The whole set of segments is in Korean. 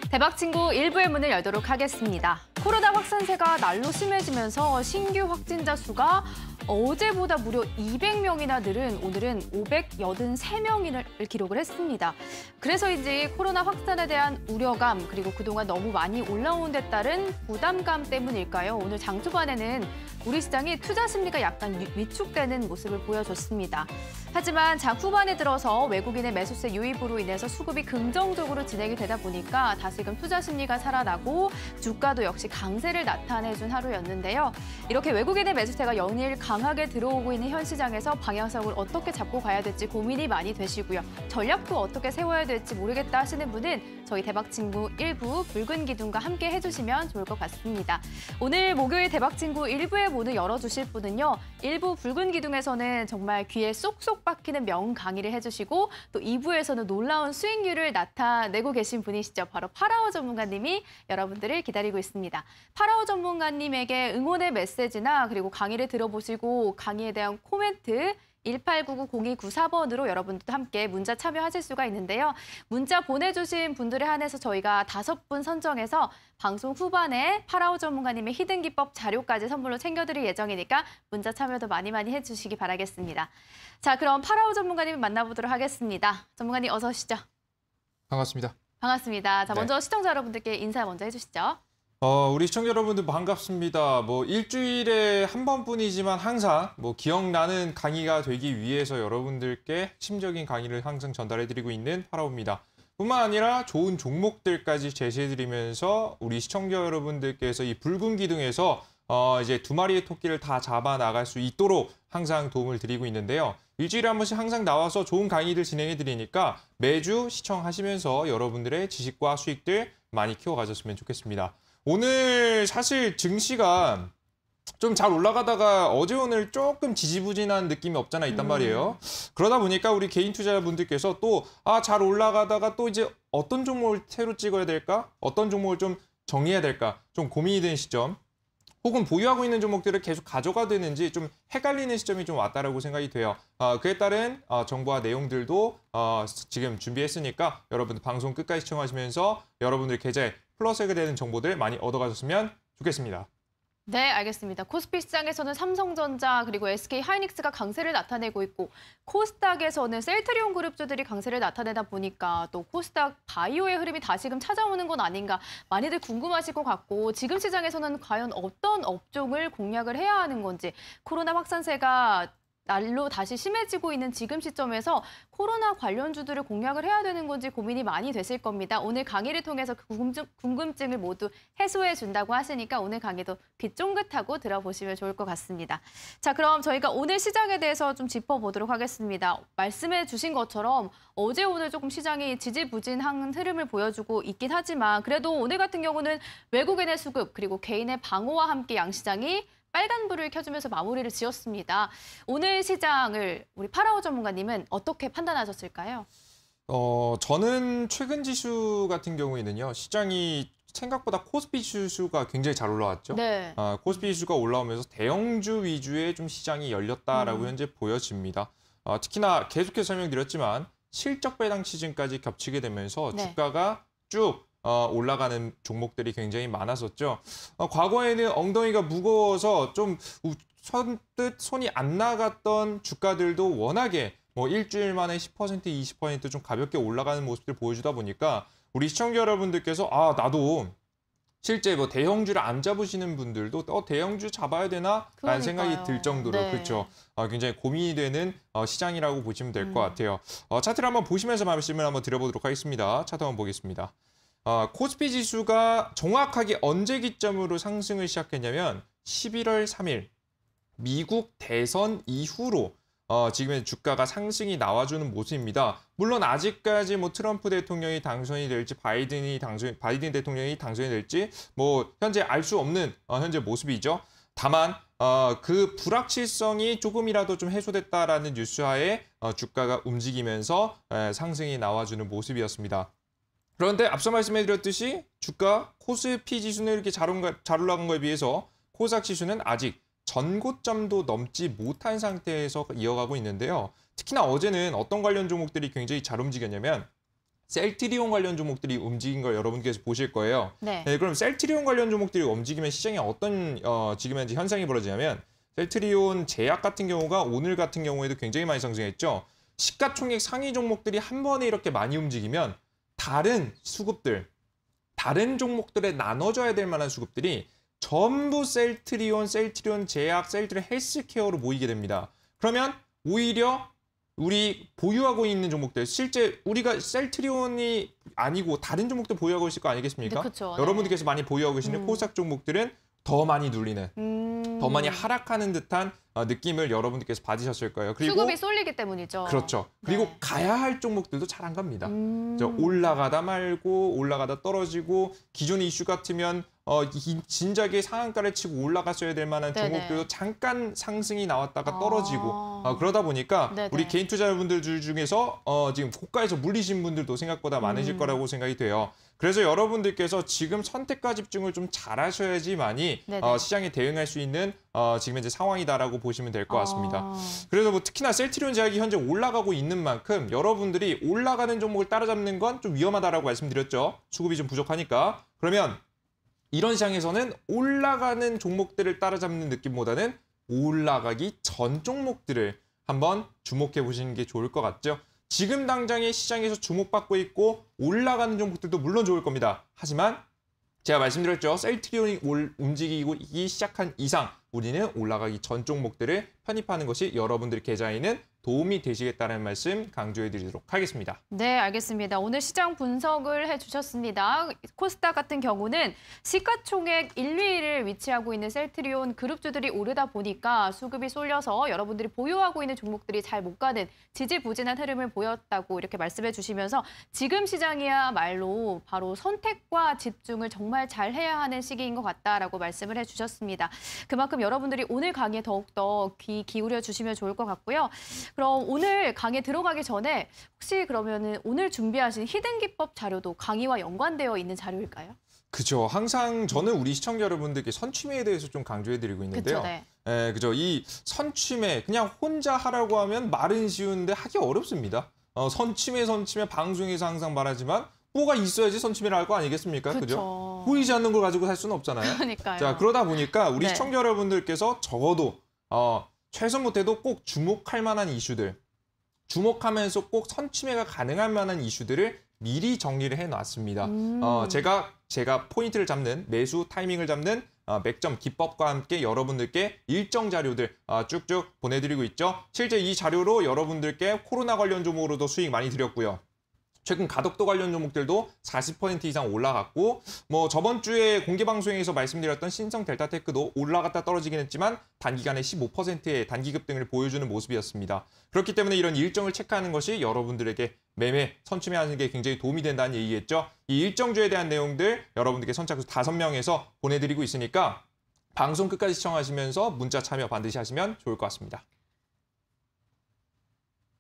대박친구 1부의 문을 열도록 하겠습니다. 코로나 확산세가 날로 심해지면서 신규 확진자 수가 어제보다 무려 200명이나 늘은 오늘은 583명을 기록을 했습니다. 그래서인지 코로나 확산에 대한 우려감 그리고 그동안 너무 많이 올라온 데 따른 부담감 때문일까요? 오늘 장 초반에는 우리 시장이 투자 심리가 약간 위축되는 모습을 보여줬습니다. 하지만 장 후반에 들어서 외국인의 매수세 유입으로 인해서 수급이 긍정적으로 진행이 되다 보니까 다시금 투자 심리가 살아나고 주가도 역시 강세를 나타내준 하루였는데요. 이렇게 외국인의 매수세가 연일 강하게 들어오고 있는 현 시장에서 방향성을 어떻게 잡고 가야 될지 고민이 많이 되시고요. 전략도 어떻게 세워야 될지 모르겠다 하시는 분은 저희 대박친구 1부 붉은 기둥과 함께 해주시면 좋을 것 같습니다. 오늘 목요일 대박친구 1부의 문을 열어주실 분은요. 1부 붉은 기둥에서는 정말 귀에 쏙쏙 박히는 명강의를 해주시고 또 2부에서는 놀라운 수익률을 나타내고 계신 분이시죠. 바로 파라오 전문가님이 여러분들을 기다리고 있습니다. 파라오 전문가님에게 응원의 메시지나 그리고 강의를 들어보시고 강의에 대한 코멘트 189902994번으로 여러분들도 함께 문자 참여하실 수가 있는데요. 문자 보내주신 분들에 한해서 저희가 5분 선정해서 방송 후반에 파라오 전문가님의 히든 기법 자료까지 선물로 챙겨드릴 예정이니까 문자 참여도 많이 해주시기 바라겠습니다. 자, 그럼 파라오 전문가님 만나보도록 하겠습니다. 전문가님 어서 오시죠. 반갑습니다. 반갑습니다. 자, 먼저 시청자 여러분들께 인사 먼저 해주시죠. 우리 시청자 여러분들 반갑습니다. 일주일에 한 번뿐이지만 항상 기억나는 강의가 되기 위해서 여러분들께 핵심적인 강의를 항상 전달해드리고 있는 파라오입니다. 뿐만 아니라 좋은 종목들까지 제시해드리면서 우리 시청자 여러분들께서 이 붉은 기둥에서 이제 2마리의 토끼를 다 잡아 나갈 수 있도록 항상 도움을 드리고 있는데요. 일주일에 한 번씩 항상 나와서 좋은 강의들 진행해드리니까 매주 시청하시면서 여러분들의 지식과 수익들 많이 키워가셨으면 좋겠습니다. 오늘 사실 증시가 좀 잘 올라가다가 어제 오늘 조금 지지부진한 느낌이 없잖아 있단 말이에요. 그러다 보니까 우리 개인 투자자분들께서 또 잘 올라가다가 또 이제 어떤 종목을 새로 찍어야 될까? 어떤 종목을 좀 정리해야 될까? 좀 고민이 되는 시점. 혹은 보유하고 있는 종목들을 계속 가져가야 되는지 좀 헷갈리는 시점이 좀 왔다라고 생각이 돼요. 그에 따른 정보와 내용들도 지금 준비했으니까 여러분들 방송 끝까지 시청하시면서 여러분들 계좌에 플러스가 되는 정보들 많이 얻어가셨으면 좋겠습니다. 네, 알겠습니다. 코스피 시장에서는 삼성전자 그리고 SK하이닉스가 강세를 나타내고 있고 코스닥에서는 셀트리온 그룹주들이 강세를 나타내다 보니까 또 코스닥 바이오의 흐름이 다시금 찾아오는 건 아닌가 많이들 궁금하실 것 같고 지금 시장에서는 과연 어떤 업종을 공략을 해야 하는 건지 코로나 확산세가 날로 다시 심해지고 있는 지금 시점에서 코로나 관련주들을 공략을 해야 되는 건지 고민이 많이 되실 겁니다. 오늘 강의를 통해서 그 궁금증을 모두 해소해 준다고 하시니까 오늘 강의도 귀 쫑긋하고 들어보시면 좋을 것 같습니다. 자, 그럼 저희가 오늘 시장에 대해서 좀 짚어보도록 하겠습니다. 말씀해 주신 것처럼 어제 오늘 조금 시장이 지지부진한 흐름을 보여주고 있긴 하지만 그래도 오늘 같은 경우는 외국인의 수급 그리고 개인의 방어와 함께 양시장이 빨간불을 켜주면서 마무리를 지었습니다. 오늘 시장을 우리 파라오 전문가님은 어떻게 판단하셨을까요? 저는 최근 지수 같은 경우에는요. 시장이 생각보다 코스피 지수가 굉장히 잘 올라왔죠. 네. 코스피 지수가 올라오면서 대형주 위주의 좀 시장이 열렸다라고 현재 보여집니다. 특히나 계속해서 설명드렸지만 실적 배당 시즌까지 겹치게 되면서 네. 주가가 쭉 올라가는 종목들이 굉장히 많았었죠. 과거에는 엉덩이가 무거워서 좀 선뜻 손이 안 나갔던 주가들도 워낙에 일주일 만에 10%, 20% 좀 가볍게 올라가는 모습을 보여주다 보니까 우리 시청자 여러분들께서 나도 실제 대형주를 안 잡으시는 분들도 대형주 잡아야 되나? 라는 생각이 들 정도로 네. 그렇죠. 굉장히 고민이 되는 시장이라고 보시면 될 것 같아요. 차트를 한번 보시면서 말씀을 한번 드려보도록 하겠습니다. 차트 한번 보겠습니다. 코스피 지수가 정확하게 언제 기점으로 상승을 시작했냐면 11월 3일 미국 대선 이후로 지금의 주가가 상승이 나와주는 모습입니다. 물론 아직까지 트럼프 대통령이 당선이 될지 바이든 대통령이 당선이 될지 현재 알 수 없는 현재 모습이죠. 다만 그 불확실성이 조금이라도 좀 해소됐다라는 뉴스하에 주가가 움직이면서 상승이 나와주는 모습이었습니다. 그런데 앞서 말씀해드렸듯이 주가 코스피 지수는 이렇게 잘 올라간 거에 비해서 코스닥 지수는 아직 전고점도 넘지 못한 상태에서 이어가고 있는데요. 특히나 어제는 어떤 관련 종목들이 굉장히 잘 움직였냐면 셀트리온 관련 종목들이 움직인 걸 여러분께서 보실 거예요. 네. 네, 그럼 셀트리온 관련 종목들이 움직이면 시장에 어떤 지금 현재 현상이 벌어지냐면 셀트리온 제약 같은 경우가 오늘 같은 경우에도 굉장히 많이 상승했죠. 시가총액 상위 종목들이 한 번에 이렇게 많이 움직이면 다른 수급들, 다른 종목들에 나눠져야 될 만한 수급들이 전부 셀트리온 제약, 셀트리온 헬스케어로 모이게 됩니다. 그러면 오히려 우리 보유하고 있는 종목들, 실제 우리가 셀트리온이 아니고 다른 종목들 보유하고 있을 거 아니겠습니까? 네, 그렇죠. 여러분들께서 많이 보유하고 계시는 코스닥 종목들은 더 많이 눌리는, 더 많이 하락하는 듯한 느낌을 여러분들께서 받으셨을 거예요. 그리고 수급이 쏠리기 때문이죠. 그렇죠. 그리고 네. 가야 할 종목들도 잘 안 갑니다. 올라가다 말고 올라가다 떨어지고 기존의 이슈 같으면 진작에 상한가를 치고 올라갔어야 될 만한 네네. 종목들도 잠깐 상승이 나왔다가 떨어지고 그러다 보니까 네네. 우리 개인 투자자분들 중에서 지금 고가에서 물리신 분들도 생각보다 많으실 거라고 생각이 돼요. 그래서 여러분들께서 지금 선택과 집중을 좀 잘하셔야지만이 네네. 시장에 대응할 수 있는 지금 현재 상황이다라고 보시면 될 것 같습니다. 그래서 뭐 특히나 셀트리온 제약이 현재 올라가고 있는 만큼 여러분들이 올라가는 종목을 따라잡는 건 좀 위험하다라고 말씀드렸죠. 수급이 좀 부족하니까. 그러면 이런 시장에서는 올라가는 종목들을 따라잡는 느낌보다는 올라가기 전 종목들을 한번 주목해 보시는 게 좋을 것 같죠. 지금 당장의 시장에서 주목받고 있고 올라가는 종목들도 물론 좋을 겁니다. 하지만 제가 말씀드렸죠. 셀트리온이 움직이기 시작한 이상 우리는 올라가기 전 종목들을 편입하는 것이 여러분들 계좌에는 도움이 되시겠다는 말씀 강조해 드리도록 하겠습니다. 네, 알겠습니다. 오늘 시장 분석을 해주셨습니다. 코스닥 같은 경우는 시가총액 1, 2위를 위치하고 있는 셀트리온 그룹주들이 오르다 보니까 수급이 쏠려서 여러분들이 보유하고 있는 종목들이 잘 못 가는 지지부진한 흐름을 보였다고 이렇게 말씀해 주시면서 지금 시장이야말로 바로 선택과 집중을 정말 잘 해야 하는 시기인 것 같다라고 말씀을 해주셨습니다. 그만큼 여러분들이 오늘 강의에 더욱더 귀 기울여 주시면 좋을 것 같고요. 그럼 오늘 강의 들어가기 전에 혹시 그러면은 오늘 준비하신 히든 기법 자료도 강의와 연관되어 있는 자료일까요? 그죠. 항상 저는 우리 시청자 여러분들께 선취매에 대해서 좀 강조해드리고 있는데요. 그쵸, 네. 그죠. 이 선취매 그냥 혼자 하라고 하면 말은 쉬운데 하기 어렵습니다. 선취매 방송에서 항상 말하지만 뭐가 있어야지 선취매를 할 거 아니겠습니까? 그죠? 그쵸. 보이지 않는 걸 가지고 살 수는 없잖아요. 그러니까요. 자, 그러다 보니까 우리 네. 시청자 여러분들께서 적어도 최소 못해도 꼭 주목할 만한 이슈들, 주목하면서 꼭 선취매가 가능할 만한 이슈들을 미리 정리를 해놨습니다. 제가 포인트를 잡는, 매수 타이밍을 잡는 맥점 기법과 함께 여러분들께 일정 자료들 쭉쭉 보내드리고 있죠. 실제 이 자료로 여러분들께 코로나 관련 종목으로도 수익 많이 드렸고요. 최근 가덕도 관련 종목들도 40% 이상 올라갔고 뭐 저번 주에 공개 방송에서 말씀드렸던 신성 델타테크도 올라갔다 떨어지긴 했지만 단기간에 15%의 단기 급등을 보여주는 모습이었습니다. 그렇기 때문에 이런 일정을 체크하는 것이 여러분들에게 매매, 선취매하는 게 굉장히 도움이 된다는 얘기겠죠. 이 일정주에 대한 내용들 여러분들께 선착순 5명에서 보내드리고 있으니까 방송 끝까지 시청하시면서 문자 참여 반드시 하시면 좋을 것 같습니다.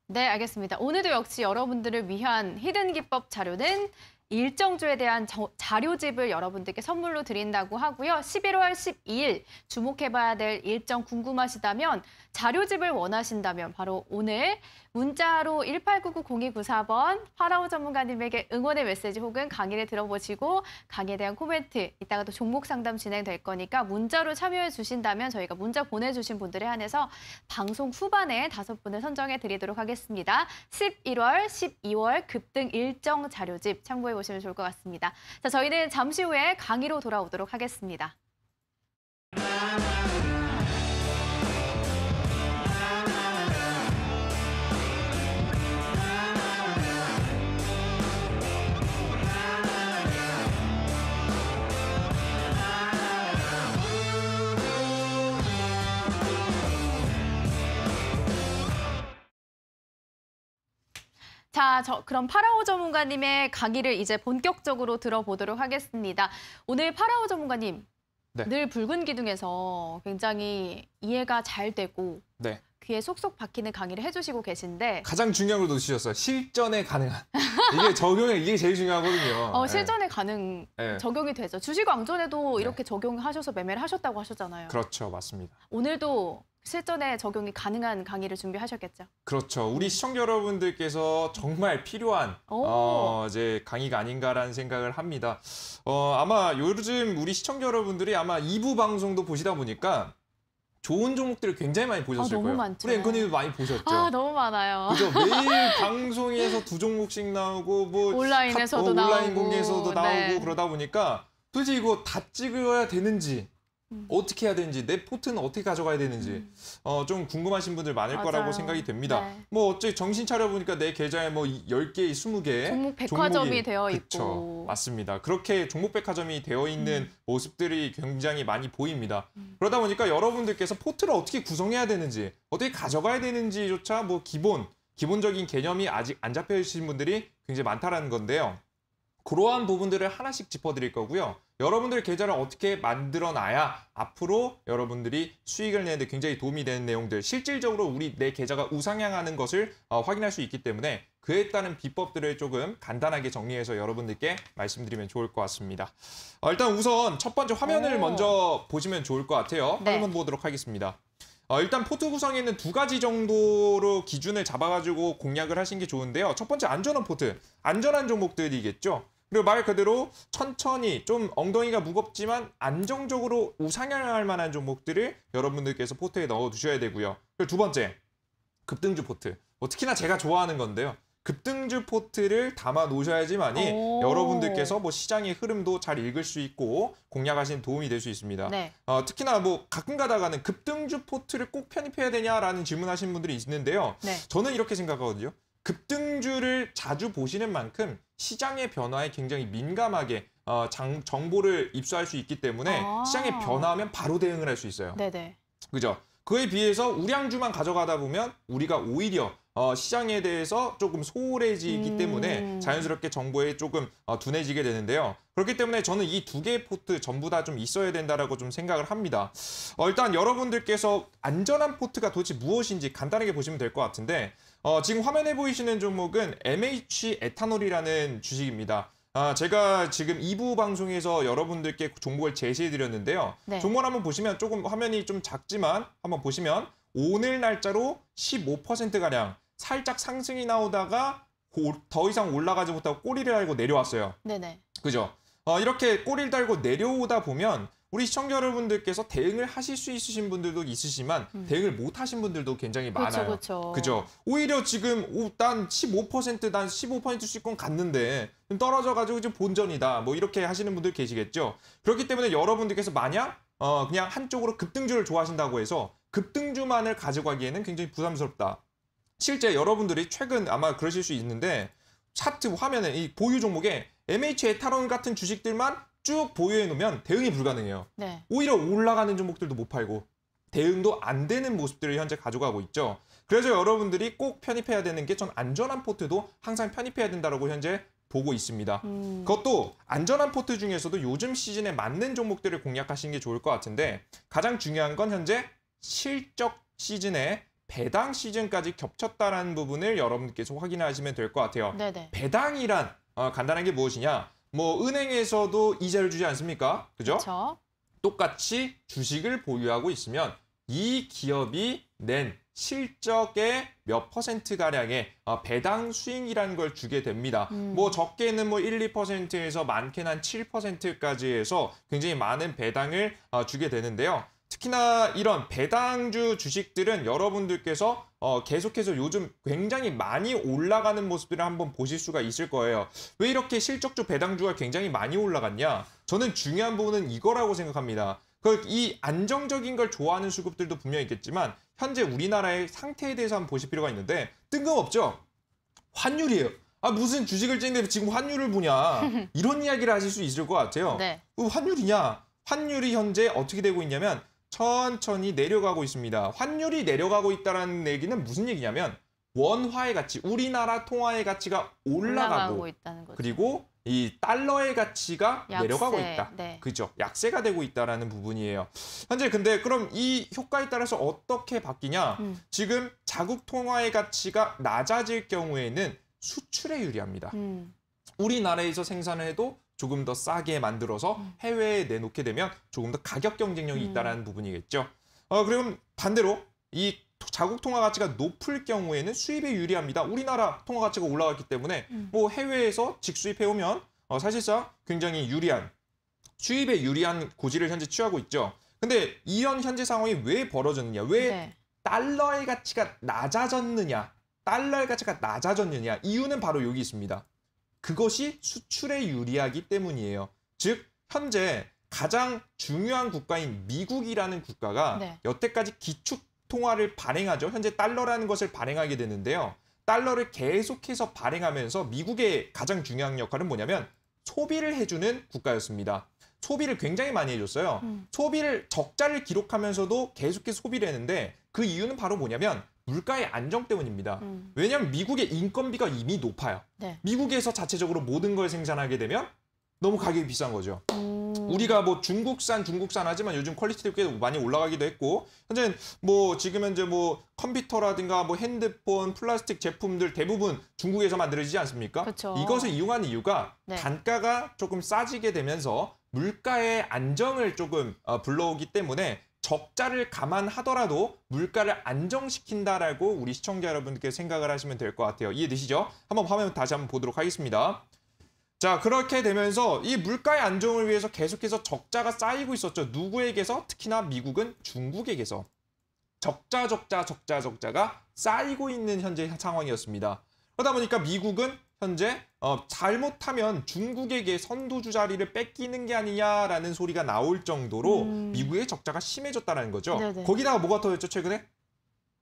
네, 알겠습니다. 오늘도 역시 여러분들을 위한 히든 기법 자료는 일정주에 대한 자료집을 여러분들께 선물로 드린다고 하고요. 11월 12일 주목해봐야 될 일정 궁금하시다면 자료집을 원하신다면 바로 오늘 문자로 1899-0294번 파라오 전문가님에게 응원의 메시지 혹은 강의를 들어보시고 강의에 대한 코멘트 이따가 또 종목 상담 진행될 거니까 문자로 참여해 주신다면 저희가 문자 보내주신 분들에 한해서 방송 후반에 5분을 선정해 드리도록 하겠습니다. 11월, 12월 급등 일정 자료집 참고해 보시면 좋을 것 같습니다. 자, 저희는 잠시 후에 강의로 돌아오도록 하겠습니다. 자, 그럼 파라오 전문가님의 강의를 이제 본격적으로 들어보도록 하겠습니다. 오늘 파라오 전문가님, 네. 늘 붉은 기둥에서 굉장히 이해가 잘 되고 네. 귀에 속속 박히는 강의를 해주시고 계신데 가장 중요한 걸 놓치셨어요. 실전에 가능한. 이게 제일 중요하거든요. 실전에 적용이 되죠. 주식왕전에도 네. 이렇게 적용하셔서 매매를 하셨다고 하셨잖아요. 그렇죠. 맞습니다. 오늘도 실전에 적용이 가능한 강의를 준비하셨겠죠? 그렇죠. 우리 시청자 여러분들께서 정말 필요한 이제 강의가 아닌가라는 생각을 합니다. 아마 요즘 우리 시청자 여러분들이 아마 2부 방송도 보시다 보니까 좋은 종목들을 굉장히 많이 보셨을 너무 거예요. 많죠. 우리 앵커님도 많이 보셨죠? 너무 많아요. 그죠? 매일 방송에서 2종목씩 나오고 뭐 온라인에서도 온라인 나오고. 공개에서도 나오고 네. 그러다 보니까 도대체 이거 다 찍어야 되는지 어떻게 해야 되는지 내 포트는 어떻게 가져가야 되는지 좀 궁금하신 분들 많을 거라고 맞아요. 생각이 됩니다. 네. 뭐 어째 정신 차려보니까 내 계좌에 뭐 10개, 20개 종목 백화점이 되어 그쵸, 있고. 맞습니다. 그렇게 종목 백화점이 되어 있는 모습들이 굉장히 많이 보입니다. 그러다 보니까 여러분들께서 포트를 어떻게 구성해야 되는지 어떻게 가져가야 되는지조차 뭐 기본적인 개념이 아직 안 잡혀 있으신 분들이 굉장히 많다라는 건데요. 그러한 부분들을 하나씩 짚어드릴 거고요. 여러분들 계좌를 어떻게 만들어놔야 앞으로 여러분들이 수익을 내는 데 굉장히 도움이 되는 내용들, 실질적으로 내 계좌가 우상향하는 것을 확인할 수 있기 때문에 그에 따른 비법들을 조금 간단하게 정리해서 여러분들께 말씀드리면 좋을 것 같습니다. 일단 우선 첫 번째 화면을 먼저 보시면 좋을 것 같아요. 네. 화면 보도록 하겠습니다. 일단 포트 구성에는 2가지 정도로 기준을 잡아가지고 공략을 하신 게 좋은데요. 첫 번째 안전한 포트, 안전한 종목들이겠죠. 그리고 말 그대로 천천히 좀 엉덩이가 무겁지만 안정적으로 우상향할 만한 종목들을 여러분들께서 포트에 넣어두셔야 되고요. 그리고 두 번째, 급등주 포트. 특히나 제가 좋아하는 건데요. 급등주 포트를 담아 놓으셔야지만이 여러분들께서 뭐 시장의 흐름도 잘 읽을 수 있고 공략하시는 도움이 될 수 있습니다. 네. 특히나 뭐 가끔 가다가는 급등주 포트를 꼭 편입해야 되냐라는 질문하시는 분들이 있는데요. 네. 저는 이렇게 생각하거든요. 급등주를 자주 보시는 만큼 시장의 변화에 굉장히 민감하게 정보를 입수할 수 있기 때문에 시장의 변화하면 바로 대응을 할 수 있어요. 네네. 그죠? 그에 비해서 우량주만 가져가다 보면 우리가 오히려 시장에 대해서 조금 소홀해지기 때문에 자연스럽게 정보에 조금 둔해지게 되는데요. 그렇기 때문에 저는 이 2개의 포트 전부 다 좀 있어야 된다라고 좀 생각을 합니다. 일단 여러분들께서 안전한 포트가 도대체 무엇인지 간단하게 보시면 될 것 같은데 지금 화면에 보이시는 종목은 MH 에탄올이라는 주식입니다. 제가 지금 2부 방송에서 여러분들께 종목을 제시해드렸는데요. 네. 종목을 한번 보시면 조금 화면이 좀 작지만 한번 보시면 오늘 날짜로 15%가량 살짝 상승이 나오다가 더 이상 올라가지 못하고 꼬리를 달고 내려왔어요. 네네. 그죠? 이렇게 꼬리를 달고 내려오다 보면 우리 시청자 여러분들께서 대응을 하실 수 있으신 분들도 있으시지만 대응을 못 하신 분들도 굉장히 많아요. 그렇죠. 그죠? 오히려 지금 난 15% 수익권 갔는데 떨어져가지고 지금 본전이다. 뭐 이렇게 하시는 분들 계시겠죠? 그렇기 때문에 여러분들께서 만약 그냥 한쪽으로 급등주를 좋아하신다고 해서 급등주만을 가져가기에는 굉장히 부담스럽다. 실제 여러분들이 최근 아마 그러실 수 있는데 차트 화면에 이 보유 종목에 MH 에탄올 같은 주식들만 쭉 보유해 놓으면 대응이 불가능해요. 네. 오히려 올라가는 종목들도 못 팔고 대응도 안 되는 모습들을 현재 가져가고 있죠. 그래서 여러분들이 꼭 편입해야 되는 게 전 안전한 포트도 항상 편입해야 된다고 현재 보고 있습니다. 그것도 안전한 포트 중에서도 요즘 시즌에 맞는 종목들을 공략하시는 게 좋을 것 같은데 가장 중요한 건 현재 실적 시즌에 배당 시즌까지 겹쳤다라는 부분을 여러분께서 확인하시면 될 것 같아요. 네네. 배당이란 간단하게 무엇이냐? 뭐 은행에서도 이자를 주지 않습니까? 그죠? 그렇죠. 똑같이 주식을 보유하고 있으면 이 기업이 낸 실적의 몇 %가량의 배당 수익이라는 걸 주게 됩니다. 뭐 적게는 뭐 1, 2%에서 많게는 한 7%까지 해서 굉장히 많은 배당을 주게 되는데요. 특히나 이런 배당주 주식들은 여러분들께서 계속해서 요즘 굉장히 많이 올라가는 모습들을 한번 보실 수가 있을 거예요. 왜 이렇게 실적주 배당주가 굉장히 많이 올라갔냐? 저는 중요한 부분은 이거라고 생각합니다. 이 안정적인 걸 좋아하는 수급들도 분명히 있겠지만 현재 우리나라의 상태에 대해서 한번 보실 필요가 있는데 뜬금없죠? 환율이에요. 무슨 주식을 찍는데 지금 환율을 보냐? 이런 이야기를 하실 수 있을 것 같아요. 네. 환율이냐? 환율이 현재 어떻게 되고 있냐면 천천히 내려가고 있습니다. 환율이 내려가고 있다는 얘기는 무슨 얘기냐면 원화의 가치, 우리나라 통화의 가치가 올라가고 있다는 거죠. 그리고 이 달러의 가치가 약세, 내려가고 있다. 네. 그죠? 약세가 되고 있다라는 부분이에요. 현재 근데 그럼 이 효과에 따라서 어떻게 바뀌냐? 지금 자국 통화의 가치가 낮아질 경우에는 수출에 유리합니다. 우리나라에서 생산을 해도 조금 더 싸게 만들어서 해외에 내놓게 되면 조금 더 가격 경쟁력이 있다는 부분이겠죠. 그럼 반대로 이 자국 통화 가치가 높을 경우에는 수입에 유리합니다. 우리나라 통화 가치가 올라갔기 때문에 뭐 해외에서 직수입해 오면 사실상 굉장히 유리한 수입에 유리한 고지를 현재 취하고 있죠. 근데 이런 현재 상황이 왜 벌어졌느냐? 왜 네. 달러의 가치가 낮아졌느냐? 달러의 가치가 낮아졌느냐? 이유는 바로 여기 있습니다. 그것이 수출에 유리하기 때문이에요. 즉 현재 가장 중요한 국가인 미국이라는 국가가 네. 여태까지 기축 통화를 발행하죠. 현재 달러라는 것을 발행하게 되는데요. 달러를 계속해서 발행하면서 미국의 가장 중요한 역할은 뭐냐면 소비를 해주는 국가였습니다. 소비를 굉장히 많이 해줬어요. 소비를 적자를 기록하면서도 계속해서 소비를 했는데 그 이유는 바로 뭐냐면 물가의 안정 때문입니다. 왜냐하면 미국의 인건비가 이미 높아요. 네. 미국에서 자체적으로 모든 걸 생산하게 되면 너무 가격이 비싼 거죠. 우리가 뭐 중국산 하지만 요즘 퀄리티도 꽤 많이 올라가기도 했고 현재는 뭐 지금 현재 뭐 컴퓨터라든가 뭐 핸드폰, 플라스틱 제품들 대부분 중국에서 만들어지지 않습니까? 그쵸. 이것을 이용하는 이유가 네. 단가가 조금 싸지게 되면서 물가의 안정을 조금 불러오기 때문에 적자를 감안하더라도 물가를 안정시킨다라고 우리 시청자 여러분께 생각을 하시면 될 것 같아요. 이해되시죠? 한번 화면 다시 한번 보도록 하겠습니다. 자, 그렇게 되면서 이 물가의 안정을 위해서 계속해서 적자가 쌓이고 있었죠. 누구에게서? 특히나 미국은 중국에게서 적자가 쌓이고 있는 현재 상황이었습니다. 그러다 보니까 미국은 현재 잘못하면 중국에게 선두주 자리를 뺏기는 게 아니냐라는 소리가 나올 정도로 미국의 적자가 심해졌다는 거죠. 네네. 거기다가 뭐가 터졌죠, 최근에?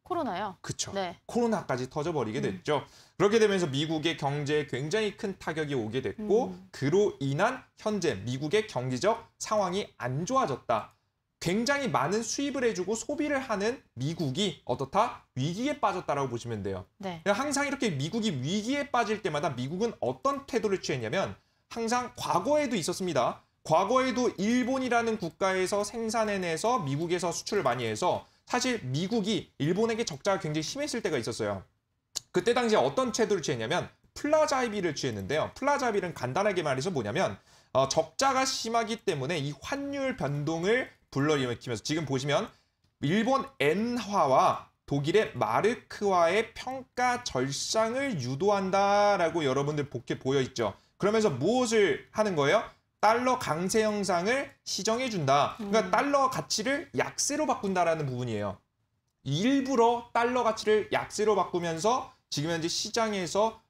코로나요? 그쵸. 네. 코로나까지 터져버리게 됐죠. 그렇게 되면서 미국의 경제에 굉장히 큰 타격이 오게 됐고 그로 인한 현재 미국의 경제적 상황이 안 좋아졌다. 굉장히 많은 수입을 해주고 소비를 하는 미국이 어떻다? 위기에 빠졌다라고 보시면 돼요. 네. 항상 이렇게 미국이 위기에 빠질 때마다 미국은 어떤 태도를 취했냐면 항상 과거에도 있었습니다. 과거에도 일본이라는 국가에서 생산해내서 미국에서 수출을 많이 해서 사실 미국이 일본에게 적자가 굉장히 심했을 때가 있었어요. 그때 당시에 어떤 태도를 취했냐면 플라자이비를 취했는데요. 플라자이비는 간단하게 말해서 뭐냐면 적자가 심하기 때문에 이 환율 변동을 불러일으키면서 지금 보시면 일본 엔화와 독일의 마르크화의 평가 절상을 유도한다라고 여러분들 보여 있죠. 그러면서 무엇을 하는 거예요? 달러 강세 현상을 시정해준다. 그러니까 달러 가치를 약세로 바꾼다라는 부분이에요. 일부러 달러 가치를 약세로 바꾸면서 지금 현재 시장에서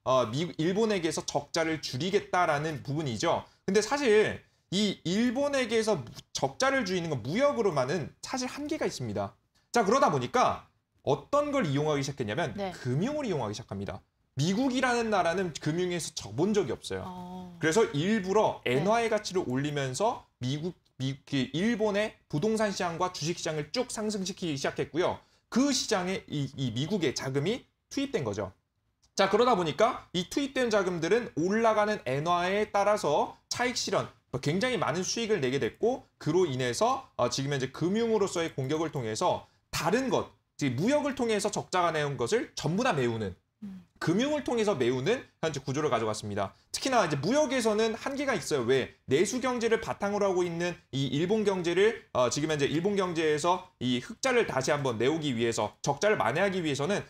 일본에게서 적자를 줄이겠다라는 부분이죠. 근데 사실 이 일본에게서 적자를 줄이는 건 무역으로만은 사실 한계가 있습니다. 자, 그러다 보니까 어떤 걸 이용하기 시작했냐면 네. 금융을 이용하기 시작합니다. 미국이라는 나라는 금융에서 져본 적이 없어요. 그래서 일부러 엔화의 가치를 올리면서 일본의 부동산 시장과 주식 시장을 쭉 상승시키기 시작했고요. 그 시장에 이 미국의 자금이 투입된 거죠. 자, 그러다 보니까 이 투입된 자금들은 올라가는 엔화에 따라서 차익 실현, 굉장히 많은 수익을 내게 됐고 그로 인해서 지금 현재 금융으로서의 공격을 통해서 다른 것, 무역을 통해서 적자가 내온 것을 전부 다 메우는 금융을 통해서 메우는 현재 구조를 가져갔습니다. 특히나 이제 무역에서는 한계가 있어요. 왜? 내수 경제를 바탕으로 하고 있는 이 일본 경제를 지금 현재 일본 경제에서 이 흑자를 다시 한번 내오기 위해서 적자를 만회하기 위해서는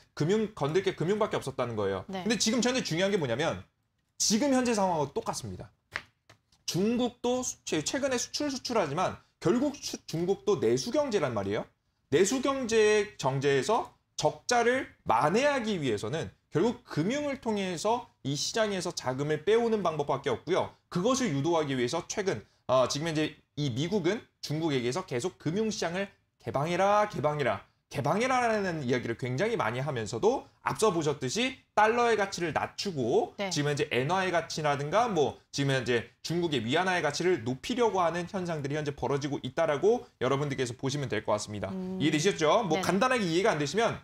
건들 게 금융밖에 없었다는 거예요. 네. 근데 지금 현재 중요한 게 뭐냐면 지금 현재 상황하고 똑같습니다. 중국도 최근에 수출하지만 결국 중국도 내수 경제란 말이에요. 내수 경제에서 적자를 만회하기 위해서는 결국 금융을 통해서 이 시장에서 자금을 빼오는 방법밖에 없고요. 그것을 유도하기 위해서 최근 지금 현재 이 미국은 중국에게서 계속 금융시장을 개방해라라는 이야기를 굉장히 많이 하면서도 앞서 보셨듯이 달러의 가치를 낮추고 네. 지금 현재 엔화의 가치라든가 뭐 지금 현재 중국의 위안화의 가치를 높이려고 하는 현상들이 현재 벌어지고 있다라고 여러분들께서 보시면 될 것 같습니다. 이해되셨죠? 뭐 네네. 간단하게 간단하게 이해가 안 되시면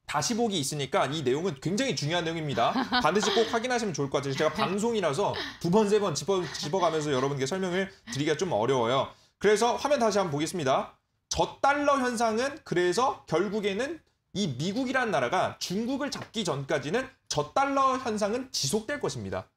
다시 보기 있으니까 이 내용은 굉장히 중요한 내용입니다. 반드시 꼭 확인하시면 좋을 것 같아요. 제가 방송이라서 두 번, 세 번 짚어가면서 여러분께 설명을 드리기가 좀 어려워요. 그래서 화면 다시 한번 보겠습니다. 저달러 현상은 그래서 결국에는 이 미국이라는 나라가 중국을 잡기 전까지는 저달러 현상은 지속될 것입니다.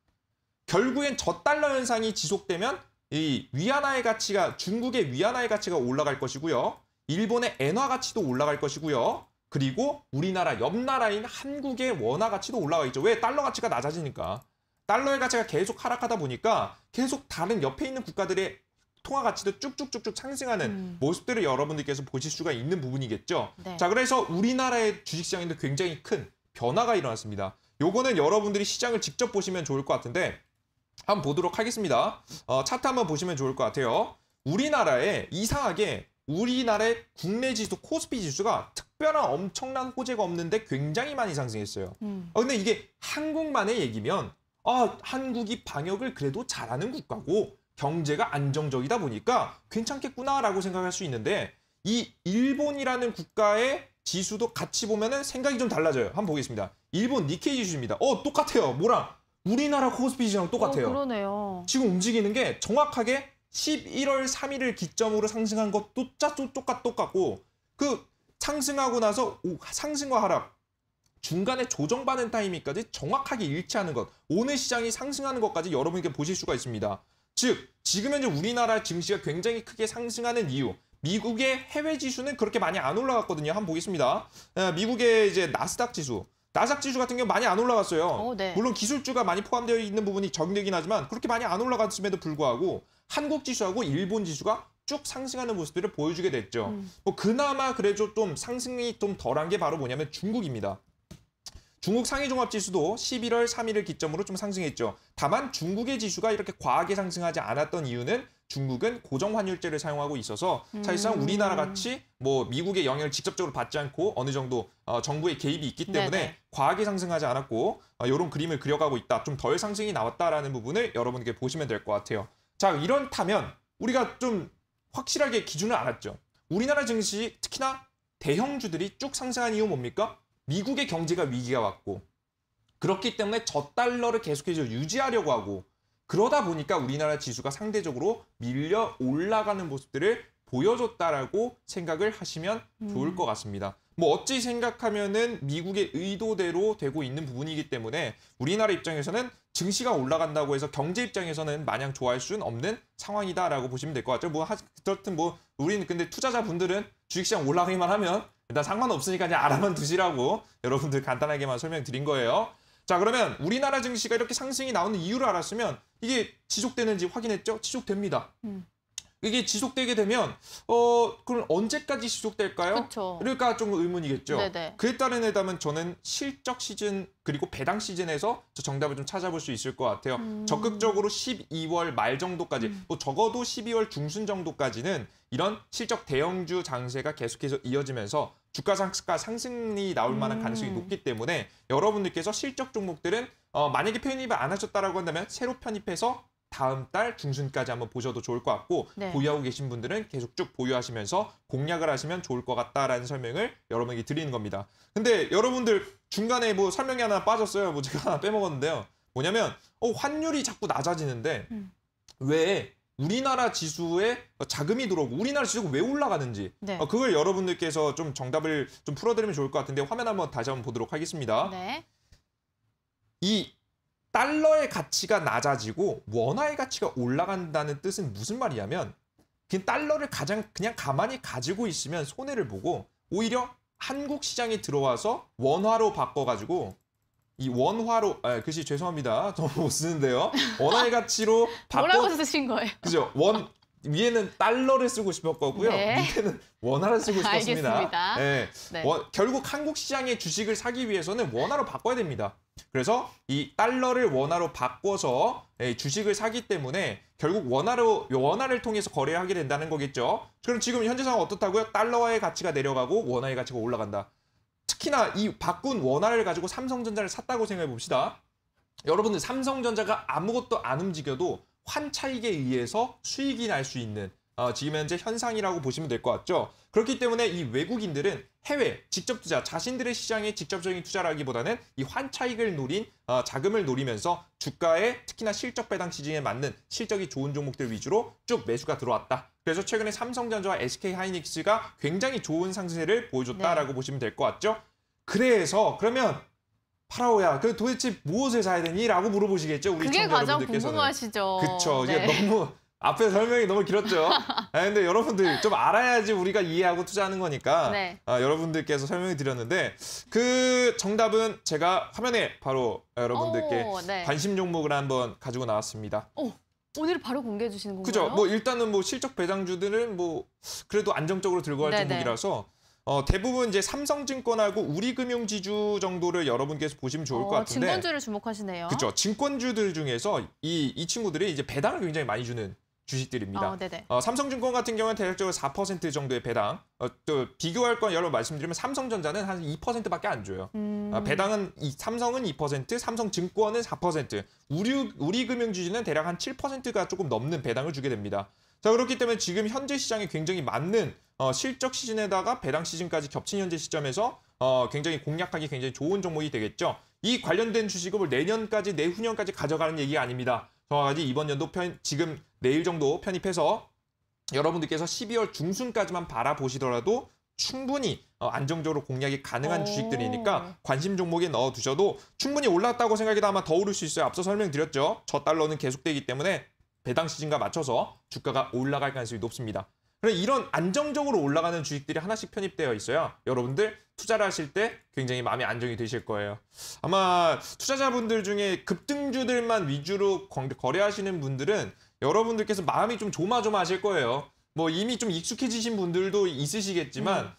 결국엔 저달러 현상이 지속되면 이 위안화의 가치가 중국의 위안화의 가치가 올라갈 것이고요. 일본의 엔화 가치도 올라갈 것이고요. 그리고 우리나라 옆 나라인 한국의 원화 가치도 올라가 있죠. 왜? 달러 가치가 낮아지니까. 달러의 가치가 계속 하락하다 보니까 계속 다른 옆에 있는 국가들의 통화 가치도 쭉쭉쭉쭉 상승하는 모습들을 여러분들께서 보실 수가 있는 부분이겠죠. 네. 자, 그래서 우리나라의 주식시장에도 굉장히 큰 변화가 일어났습니다. 요거는 여러분들이 시장을 직접 보시면 좋을 것 같은데 한번 보도록 하겠습니다. 차트 한번 보시면 좋을 것 같아요. 우리나라에 이상하게 우리나라의 국내 지수 코스피 지수가 특별한 엄청난 호재가 없는데 굉장히 많이 상승했어요. 근데 이게 한국만의 얘기면 한국이 방역을 그래도 잘하는 국가고 경제가 안정적이다 보니까 괜찮겠구나라고 생각할 수 있는데 이 일본이라는 국가의 지수도 같이 보면은 생각이 좀 달라져요. 한번 보겠습니다. 일본 니케이 지수입니다. 똑같아요. 뭐랑? 우리나라 코스피 지수랑 똑같아요. 그러네요. 지금 움직이는 게 정확하게 11월 3일을 기점으로 상승한 것도 똑같고 그 상승하고 나서 상승과 하락 중간에 조정받는 타이밍까지 정확하게 일치하는 것. 오늘 시장이 상승하는 것까지 여러분께 보실 수가 있습니다. 즉 지금 현재 우리나라 증시가 굉장히 크게 상승하는 이유. 미국의 해외 지수는 그렇게 많이 안 올라갔거든요. 한번 보겠습니다. 미국의 이제 나스닥 지수 같은 경우 많이 안 올라갔어요. 네. 물론 기술주가 많이 포함되어 있는 부분이 적용되긴 하지만 그렇게 많이 안 올라갔음에도 불구하고 한국 지수하고 일본 지수가 쭉 상승하는 모습들을 보여주게 됐죠. 그나마 그래도 좀 상승이 좀 덜한 게 바로 뭐냐면 중국입니다. 중국 상해종합지수도 11월 3일을 기점으로 좀 상승했죠. 다만 중국의 지수가 이렇게 과하게 상승하지 않았던 이유는 중국은 고정환율제를 사용하고 있어서 사실상 우리나라 같이 뭐 미국의 영향을 직접적으로 받지 않고 어느 정도 정부의 개입이 있기 때문에 네네. 과하게 상승하지 않았고 이런 그림을 그려가고 있다. 좀 덜 상승이 나왔다라는 부분을 여러분께 보시면 될 것 같아요. 자, 이렇다면 우리가 좀 확실하게 기준을 알았죠. 우리나라 증시 특히나 대형주들이 쭉 상승한 이유 뭡니까? 미국의 경제가 위기가 왔고 그렇기 때문에 저달러를 계속해서 유지하려고 하고 그러다 보니까 우리나라 지수가 상대적으로 밀려 올라가는 모습들을 보여줬다라고 생각을 하시면 좋을 것 같습니다. 뭐 어찌 생각하면은 미국의 의도대로 되고 있는 부분이기 때문에 우리나라 입장에서는 증시가 올라간다고 해서 경제 입장에서는 마냥 좋아할 수는 없는 상황이다라고 보시면 될 것 같죠. 그렇든 우리는 근데 투자자분들은 주식시장 올라가기만 하면 일단 상관없으니까 그냥 알아만 두시라고 여러분들 간단하게만 설명드린 거예요. 자, 그러면 우리나라 증시가 이렇게 상승이 나오는 이유를 알았으면 이게 지속되는지 확인했죠? 지속됩니다. 이게 지속되게 되면 그럼 언제까지 지속될까요? 그쵸. 그러니까 좀 의문이겠죠. 네네. 그에 따른다면 저는 실적 시즌 그리고 배당 시즌에서 저 정답을 좀 찾아볼 수 있을 것 같아요. 적극적으로 12월 말 정도까지, 뭐 적어도 12월 중순 정도까지는 이런 실적 대형주 장세가 계속해서 이어지면서 주가 상승이 나올 만한 가능성이 높기 때문에 여러분들께서 실적 종목들은 만약에 편입을 안 하셨다라고 한다면 새로 편입해서 다음 달 중순까지 한번 보셔도 좋을 것 같고 네. 보유하고 계신 분들은 계속 쭉 보유하시면서 공략을 하시면 좋을 것 같다라는 설명을 여러분에게 드리는 겁니다. 근데 여러분들 중간에 뭐 설명이 하나 빠졌어요. 뭐 제가 하나 빼먹었는데요. 뭐냐면 환율이 자꾸 낮아지는데 왜 우리나라 지수에 자금이 들어오고 우리나라 지수가 왜 올라가는지 네. 그걸 여러분들께서 좀 정답을 좀 풀어드리면 좋을 것 같은데 화면 한번 다시 한번 보도록 하겠습니다. 네. 이 달러의 가치가 낮아지고 원화의 가치가 올라간다는 뜻은 무슨 말이냐면 그 달러를 그냥 가만히 가지고 있으면 손해를 보고 오히려 한국 시장에 들어와서 원화로 바꿔가지고 이 원화로 글씨 죄송합니다. 저 못 쓰는데요. 원화의 가치로 뭐라고 쓰신 거예요? 그죠? 위에는 달러를 쓰고 싶었고요. 네. 밑에는 원화를 쓰고 싶었습니다. 알겠습니다. 네. 네. 결국 한국 시장의 주식을 사기 위해서는 원화로 바꿔야 됩니다. 그래서 이 달러를 원화로 바꿔서 주식을 사기 때문에 결국 원화를 통해서 거래를 하게 된다는 거겠죠. 그럼 지금 현재 상황 어떻다고요? 달러의 가치가 내려가고 원화의 가치가 올라간다. 특히나 이 바꾼 원화를 가지고 삼성전자를 샀다고 생각해 봅시다. 여러분들 삼성전자가 아무것도 안 움직여도 환차익에 의해서 수익이 날 수 있는 지금 현재 현상이라고 보시면 될 것 같죠. 그렇기 때문에 이 외국인들은 해외 직접 투자, 자신들의 시장에 직접적인 투자라기보다는 이 환차익을 노린 자금을 노리면서 주가에 특히나 실적 배당 시즌에 맞는 실적이 좋은 종목들 위주로 쭉 매수가 들어왔다. 그래서 최근에 삼성전자와 SK하이닉스가 굉장히 좋은 상승세를 보여줬다라고 보시면 될 것 같죠. 그러면 파라오야, 도대체 무엇을 사야 되니? 라고 물어보시겠죠, 우리 그게 시청자 가장 여러분들께서는. 궁금하시죠. 그쵸. 네. 이게 너무 앞에 설명이 너무 길었죠. 근데 여러분들 좀 알아야지 우리가 이해하고 투자하는 거니까 네. 여러분들께서 설명을 드렸는데 그 정답은 제가 화면에 바로 여러분들께 네. 관심 종목을 한번 가지고 나왔습니다. 오늘 바로 공개해 주시는 건가요? 그죠? 뭐 일단은 뭐 실적 배당주들은 뭐 그래도 안정적으로 들고 갈 네네. 종목이라서 대부분 이제 삼성증권하고 우리금융지주 정도를 여러분께서 보시면 좋을 것 같은데. 증권주를 주목하시네요. 그렇죠. 증권주들 중에서 이 친구들이 이제 배당을 굉장히 많이 주는 주식들입니다. 네네. 삼성증권 같은 경우는 대략적으로 4% 정도의 배당. 또 비교할 건 여러분 말씀드리면 삼성전자는 한 2%밖에 안 줘요. 배당은 삼성은 2%, 삼성증권은 4%, 우리금융주주는 대략 한 7%가 조금 넘는 배당을 주게 됩니다. 자, 그렇기 때문에 지금 현재 시장에 굉장히 맞는 실적 시즌에다가 배당 시즌까지 겹친 현재 시점에서 굉장히 공략하기 굉장히 좋은 종목이 되겠죠. 이 관련된 주식을 내년까지 내후년까지 가져가는 얘기가 아닙니다. 정확하게 이번 연도 지금 내일 정도 편입해서 여러분들께서 12월 중순까지만 바라보시더라도 충분히 안정적으로 공략이 가능한 주식들이니까 관심 종목에 넣어두셔도 충분히 올랐다고 생각해도 아마 더 오를 수 있어요. 앞서 설명드렸죠. 저달러는 계속되기 때문에 배당 시즌과 맞춰서 주가가 올라갈 가능성이 높습니다. 그래서 이런 안정적으로 올라가는 주식들이 하나씩 편입되어 있어요. 여러분들 투자를 하실 때 굉장히 마음이 안정이 되실 거예요. 아마 투자자분들 중에 급등주들만 위주로 거래하시는 분들은 여러분들께서 마음이 좀 조마조마하실 거예요. 뭐 이미 좀 익숙해지신 분들도 있으시겠지만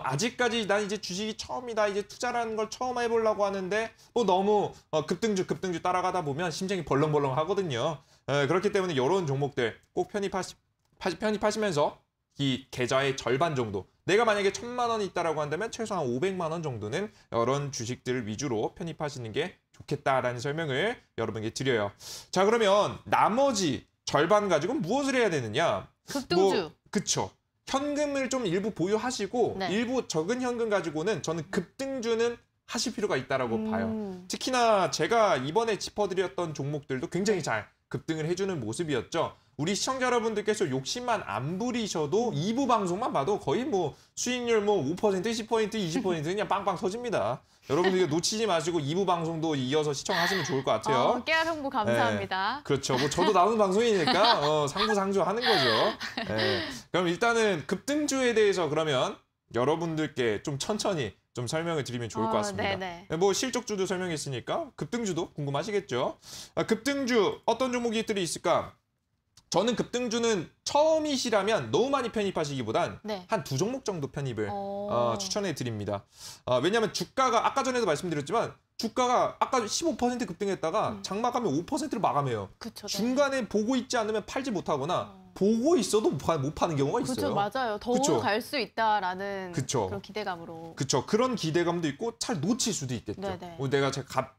아직까지 난 이제 주식이 처음이다. 이제 투자라는 걸 처음 해보려고 하는데 뭐 너무 급등주 따라가다 보면 심장이 벌렁벌렁 하거든요. 그렇기 때문에 이런 종목들 꼭 편입하시면서 이 계좌의 절반 정도, 내가 만약에 1,000만 원이 있다라고 한다면 최소한 500만 원 정도는 이런 주식들 위주로 편입하시는 게 좋겠다라는 설명을 여러분께 드려요. 자, 그러면 나머지 절반 가지고 무엇을 해야 되느냐? 급등주. 그쵸. 현금을 좀 일부 보유하시고 네. 일부 적은 현금 가지고는 저는 급등주는 하실 필요가 있다라고 봐요. 특히나 제가 이번에 짚어드렸던 종목들도 굉장히 잘 급등을 해주는 모습이었죠. 우리 시청자 여러분들께서 욕심만 안 부리셔도 2부 방송만 봐도 거의 뭐 수익률 뭐 5%, 10%, 20% 그냥 빵빵 터집니다. 여러분들 이거 놓치지 마시고 2부 방송도 이어서 시청하시면 좋을 것 같아요. 깨알 홍보 감사합니다. 네, 그렇죠. 뭐 저도 나오는 방송이니까 상부상조 하는 거죠. 그럼 일단은 급등주에 대해서 그러면 여러분들께 좀 천천히 좀 설명을 드리면 좋을 것 같습니다. 뭐 실적주도 설명했으니까 급등주도 궁금하시겠죠. 급등주 어떤 종목들이 있을까? 저는 급등주는 처음이시라면 너무 많이 편입하시기보단 한 2종목 정도 편입을 추천해 드립니다. 왜냐하면 주가가 아까 전에도 말씀드렸지만 주가가 아까 15% 급등했다가 장마감에 5%를 마감해요. 그쵸, 중간에 보고 있지 않으면 팔지 못하거나 보고 있어도 못 파는 경우가 있어요. 그렇죠, 맞아요. 더 갈 수 있다라는 그런 기대감으로. 그렇죠. 그런 기대감도 있고 잘 놓칠 수도 있겠죠. 내가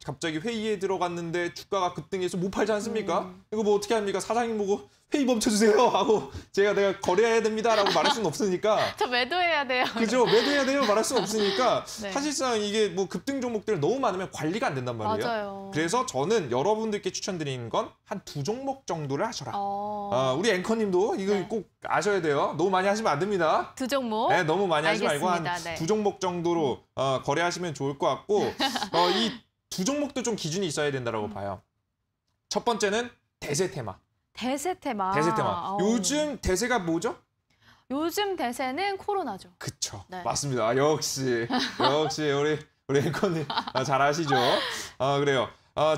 갑자기 회의에 들어갔는데 주가가 급등해서 못 팔지 않습니까? 이거 뭐 어떻게 합니까? 사장님 보고 회의 멈춰주세요 하고 내가 거래해야 됩니다라고 말할 수는 없으니까. 저 매도해야 돼요. 그죠? 매도해야 돼요 말할 수는 없으니까 사실상 이게 뭐 급등 종목들 너무 많으면 관리가 안 된단 말이에요. 맞아요. 그래서 저는 여러분들께 추천드리는 건 한 2종목 정도를 하셔라. 우리 앵커님도 이거 꼭 아셔야 돼요. 너무 많이 하시면 안 됩니다. 2종목? 네, 너무 많이 하지 말고 한 알겠습니다. 2종목 정도로 거래하시면 좋을 것 같고 이 2종목도 좀 기준이 있어야 된다고 봐요. 첫 번째는 대세 테마. 대세 테마. 요즘 대세가 뭐죠? 요즘 대세는 코로나죠. 그쵸. 맞습니다. 역시 우리 앵커님 잘 아시죠? 그래요.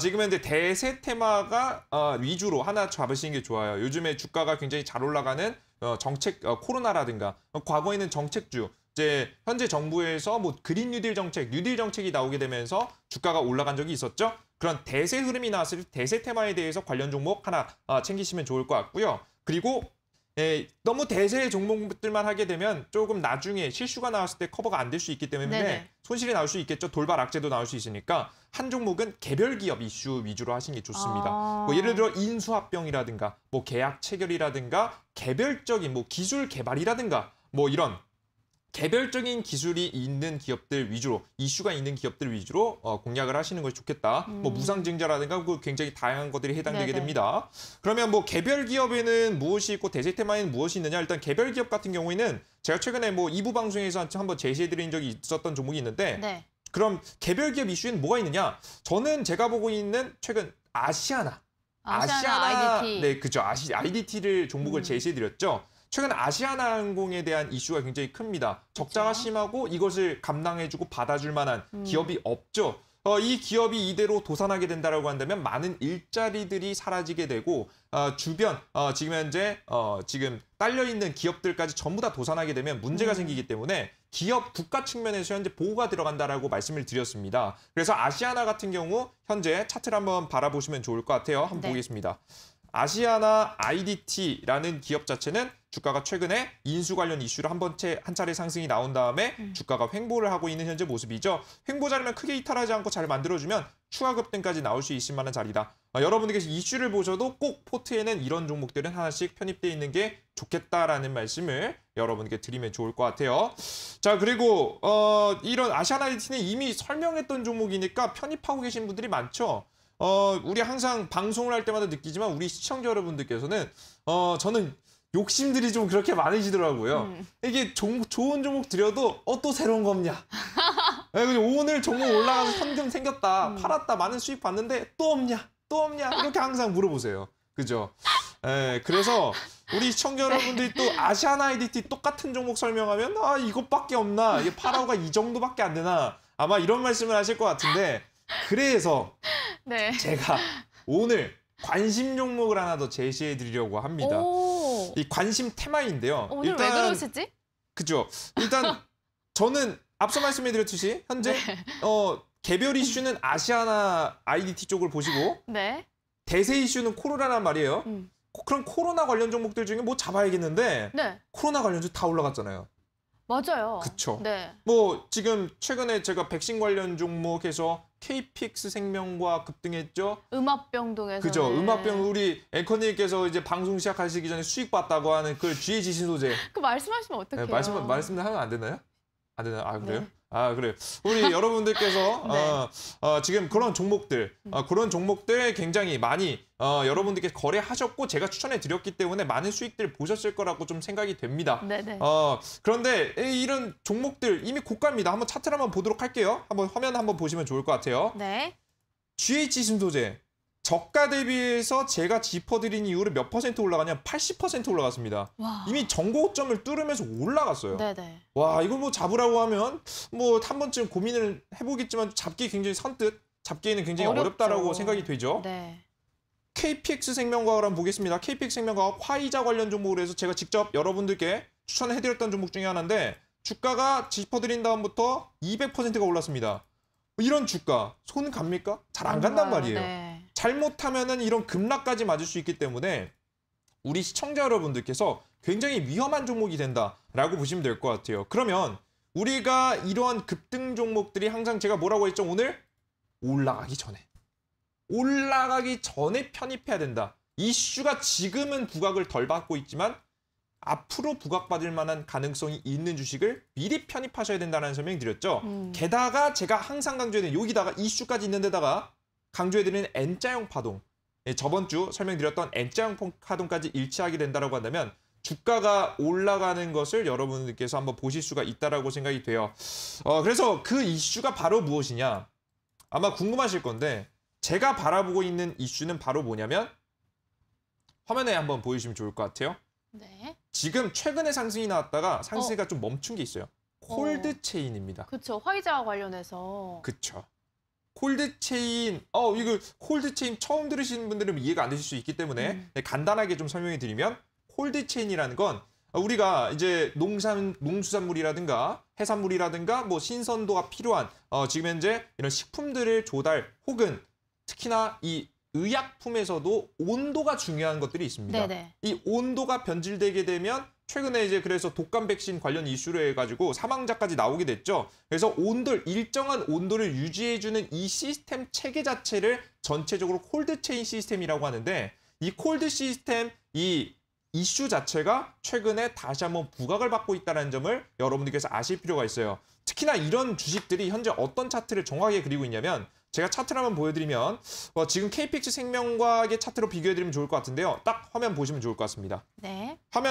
지금 현재 대세 테마가 위주로 하나 잡으시는 게 좋아요. 요즘에 주가가 굉장히 잘 올라가는 정책, 코로나라든가 과거에는 정책주, 이제 현재 정부에서 뭐 그린 뉴딜 정책, 뉴딜 정책이 나오게 되면서 주가가 올라간 적이 있었죠. 그런 대세 흐름이 나왔을 때 대세 테마에 대해서 관련 종목 하나 챙기시면 좋을 것 같고요. 그리고 너무 대세 종목들만 하게 되면 조금 나중에 실수가 나왔을 때 커버가 안 될 수 있기 때문에 손실이 나올 수 있겠죠. 돌발 악재도 나올 수 있으니까 한 종목은 개별 기업 이슈 위주로 하시는 게 좋습니다. 뭐 예를 들어 인수합병이라든가 뭐 계약 체결이라든가 개별적인 뭐 기술 개발이라든가 뭐 이런 개별적인 기술이 있는 기업들 위주로, 이슈가 있는 기업들 위주로 공략을 하시는 것이 좋겠다. 뭐 무상증자라든가 굉장히 다양한 것들이 해당되게 됩니다. 그러면 뭐 개별 기업에는 무엇이 있고 대세 테마에는 무엇이 있느냐? 일단 개별 기업 같은 경우에는 제가 최근에 뭐 2부 방송에서 한번 제시해드린 적이 있었던 종목이 있는데 그럼 개별 기업 이슈에는 뭐가 있느냐? 저는 제가 보고 있는 최근 아시아나 아시아나 IDT. 네, 그죠. IDT를 종목을 제시해드렸죠. 최근 아시아나항공에 대한 이슈가 굉장히 큽니다. 적자가 심하고 이것을 감당해주고 받아줄 만한 기업이 없죠. 이 기업이 이대로 도산하게 된다라고 한다면 많은 일자리들이 사라지게 되고 주변 지금 현재 지금 딸려 있는 기업들까지 전부 다 도산하게 되면 문제가 생기기 때문에 기업 국가 측면에서 현재 보호가 들어간다라고 말씀을 드렸습니다. 그래서 아시아나 같은 경우 현재 차트를 한번 바라보시면 좋을 것 같아요. 한번 보겠습니다. 아시아나 IDT라는 기업 자체는 주가가 최근에 인수 관련 이슈로 한 차례 상승이 나온 다음에 주가가 횡보를 하고 있는 현재 모습이죠. 횡보 자리만 크게 이탈하지 않고 잘 만들어주면 추가 급등까지 나올 수 있을 만한 자리다. 여러분들께서 이슈를 보셔도 꼭 포트에는 이런 종목들은 하나씩 편입되어 있는 게 좋겠다라는 말씀을 여러분께 드리면 좋을 것 같아요. 자, 그리고 이런 아시아나 IDT는 이미 설명했던 종목이니까 편입하고 계신 분들이 많죠. 우리 항상 방송을 할 때마다 느끼지만 우리 시청자 여러분들께서는 저는 욕심들이 좀 그렇게 많으시더라고요. 이게 좋은 종목 드려도 또 새로운 거 없냐. 네, 오늘 종목 올라가서 현금 생겼다. 팔았다. 많은 수익 봤는데 또 없냐. 또 없냐. 이렇게 항상 물어보세요. 그죠? 네, 그래서 우리 시청자 여러분들이 또 아시아나 IDT 똑같은 종목 설명하면 이것밖에 없나. 이게 파라오가 이 정도밖에 안 되나. 아마 이런 말씀을 하실 것 같은데 그래서 제가 오늘 관심 종목을 하나 더 제시해 드리려고 합니다. 이 관심 테마인데요. 오늘 왜 그러시지? 그죠. 일단 저는 앞서 말씀해 드렸듯이 현재 개별 이슈는 아시아나 IDT 쪽을 보시고 대세 이슈는 코로나란 말이에요. 그럼 코로나 관련 종목들 중에 뭐 잡아야겠는데 코로나 관련주 다 올라갔잖아요. 맞아요. 그쵸. 뭐 지금 최근에 제가 백신 관련 종목에서 KPX 생명과 급등했죠. 음압병동에서. 그죠. 음압병 우리 앵커님께서 이제 방송 시작하시기 전에 수익 봤다고 하는 그 GHC 소재. 그 말씀하시면 어떡해요? 네, 말씀을 하면 안 되나요? 안 되나요? 아, 그래요? 그래요. 우리 여러분들께서 지금 그런 종목들, 그런 종목들 굉장히 많이 여러분들께 거래하셨고 제가 추천해 드렸기 때문에 많은 수익들 보셨을 거라고 좀 생각이 됩니다. 그런데 이런 종목들 이미 고가입니다. 한번 차트를 한번 보도록 할게요. 한번 화면 한번 보시면 좋을 것 같아요. GH 신소재. 저가 대비해서 제가 짚어드린 이후로 몇 퍼센트 올라가냐? 80% 올라갔습니다. 이미 전고점을 뚫으면서 올라갔어요. 와, 이걸 뭐 잡으라고 하면 뭐 한 번쯤 고민을 해보겠지만 잡기 굉장히 선뜻 잡기에는 굉장히 어렵다라고 생각이 되죠. KPX 생명과학을 한번 보겠습니다. KPX 생명과학 화이자 관련 종목으로 해서 제가 직접 여러분들께 추천해드렸던 종목 중에 하나인데 주가가 짚어드린 다음부터 200%가 올랐습니다. 이런 주가 손 갑니까? 잘 안 간단 말이에요. 잘못하면은 이런 급락까지 맞을 수 있기 때문에 우리 시청자 여러분들께서 굉장히 위험한 종목이 된다라고 보시면 될 것 같아요. 그러면 우리가 이러한 급등 종목들이 항상 제가 뭐라고 했죠? 오늘 올라가기 전에 편입해야 된다. 이슈가 지금은 부각을 덜 받고 있지만 앞으로 부각받을 만한 가능성이 있는 주식을 미리 편입하셔야 된다는 설명 드렸죠. 게다가 제가 항상 강조해드리는 여기다가 이슈까지 있는 데다가 강조해드리는 N자형 파동. 저번 주 설명드렸던 N자형 파동까지 일치하게 된다고 한다면 주가가 올라가는 것을 여러분들께서 한번 보실 수가 있다고 생각이 돼요. 그래서 그 이슈가 바로 무엇이냐. 아마 궁금하실 건데 제가 바라보고 있는 이슈는 바로 뭐냐면 화면에 한번 보여주시면 좋을 것 같아요. 지금 최근에 상승이 나왔다가 상승이 좀 멈춘 게 있어요. 콜드체인입니다. 그렇죠. 화이자와 관련해서. 그렇죠. 콜드체인, 이거 콜드체인 처음 들으시는 분들은 이해가 안 되실 수 있기 때문에 간단하게 좀 설명해 드리면 콜드체인이라는 건 우리가 이제 농수산물이라든가 해산물이라든가 뭐 신선도가 필요한 지금 현재 이런 식품들을 조달 혹은 특히나 이 의약품에서도 온도가 중요한 것들이 있습니다. 이 온도가 변질되게 되면 최근에 이제 그래서 독감 백신 관련 이슈로 해가지고 사망자까지 나오게 됐죠. 그래서 일정한 온도를 유지해주는 이 시스템 체계 자체를 전체적으로 콜드체인 시스템이라고 하는데 이 콜드 시스템, 이 이슈 자체가 최근에 다시 한번 부각을 받고 있다는 점을 여러분들께서 아실 필요가 있어요. 특히나 이런 주식들이 현재 어떤 차트를 정확하게 그리고 있냐면 제가 차트를 한번 보여드리면 지금 KPX 생명과학의 차트로 비교해드리면 좋을 것 같은데요. 딱 화면 보시면 좋을 것 같습니다.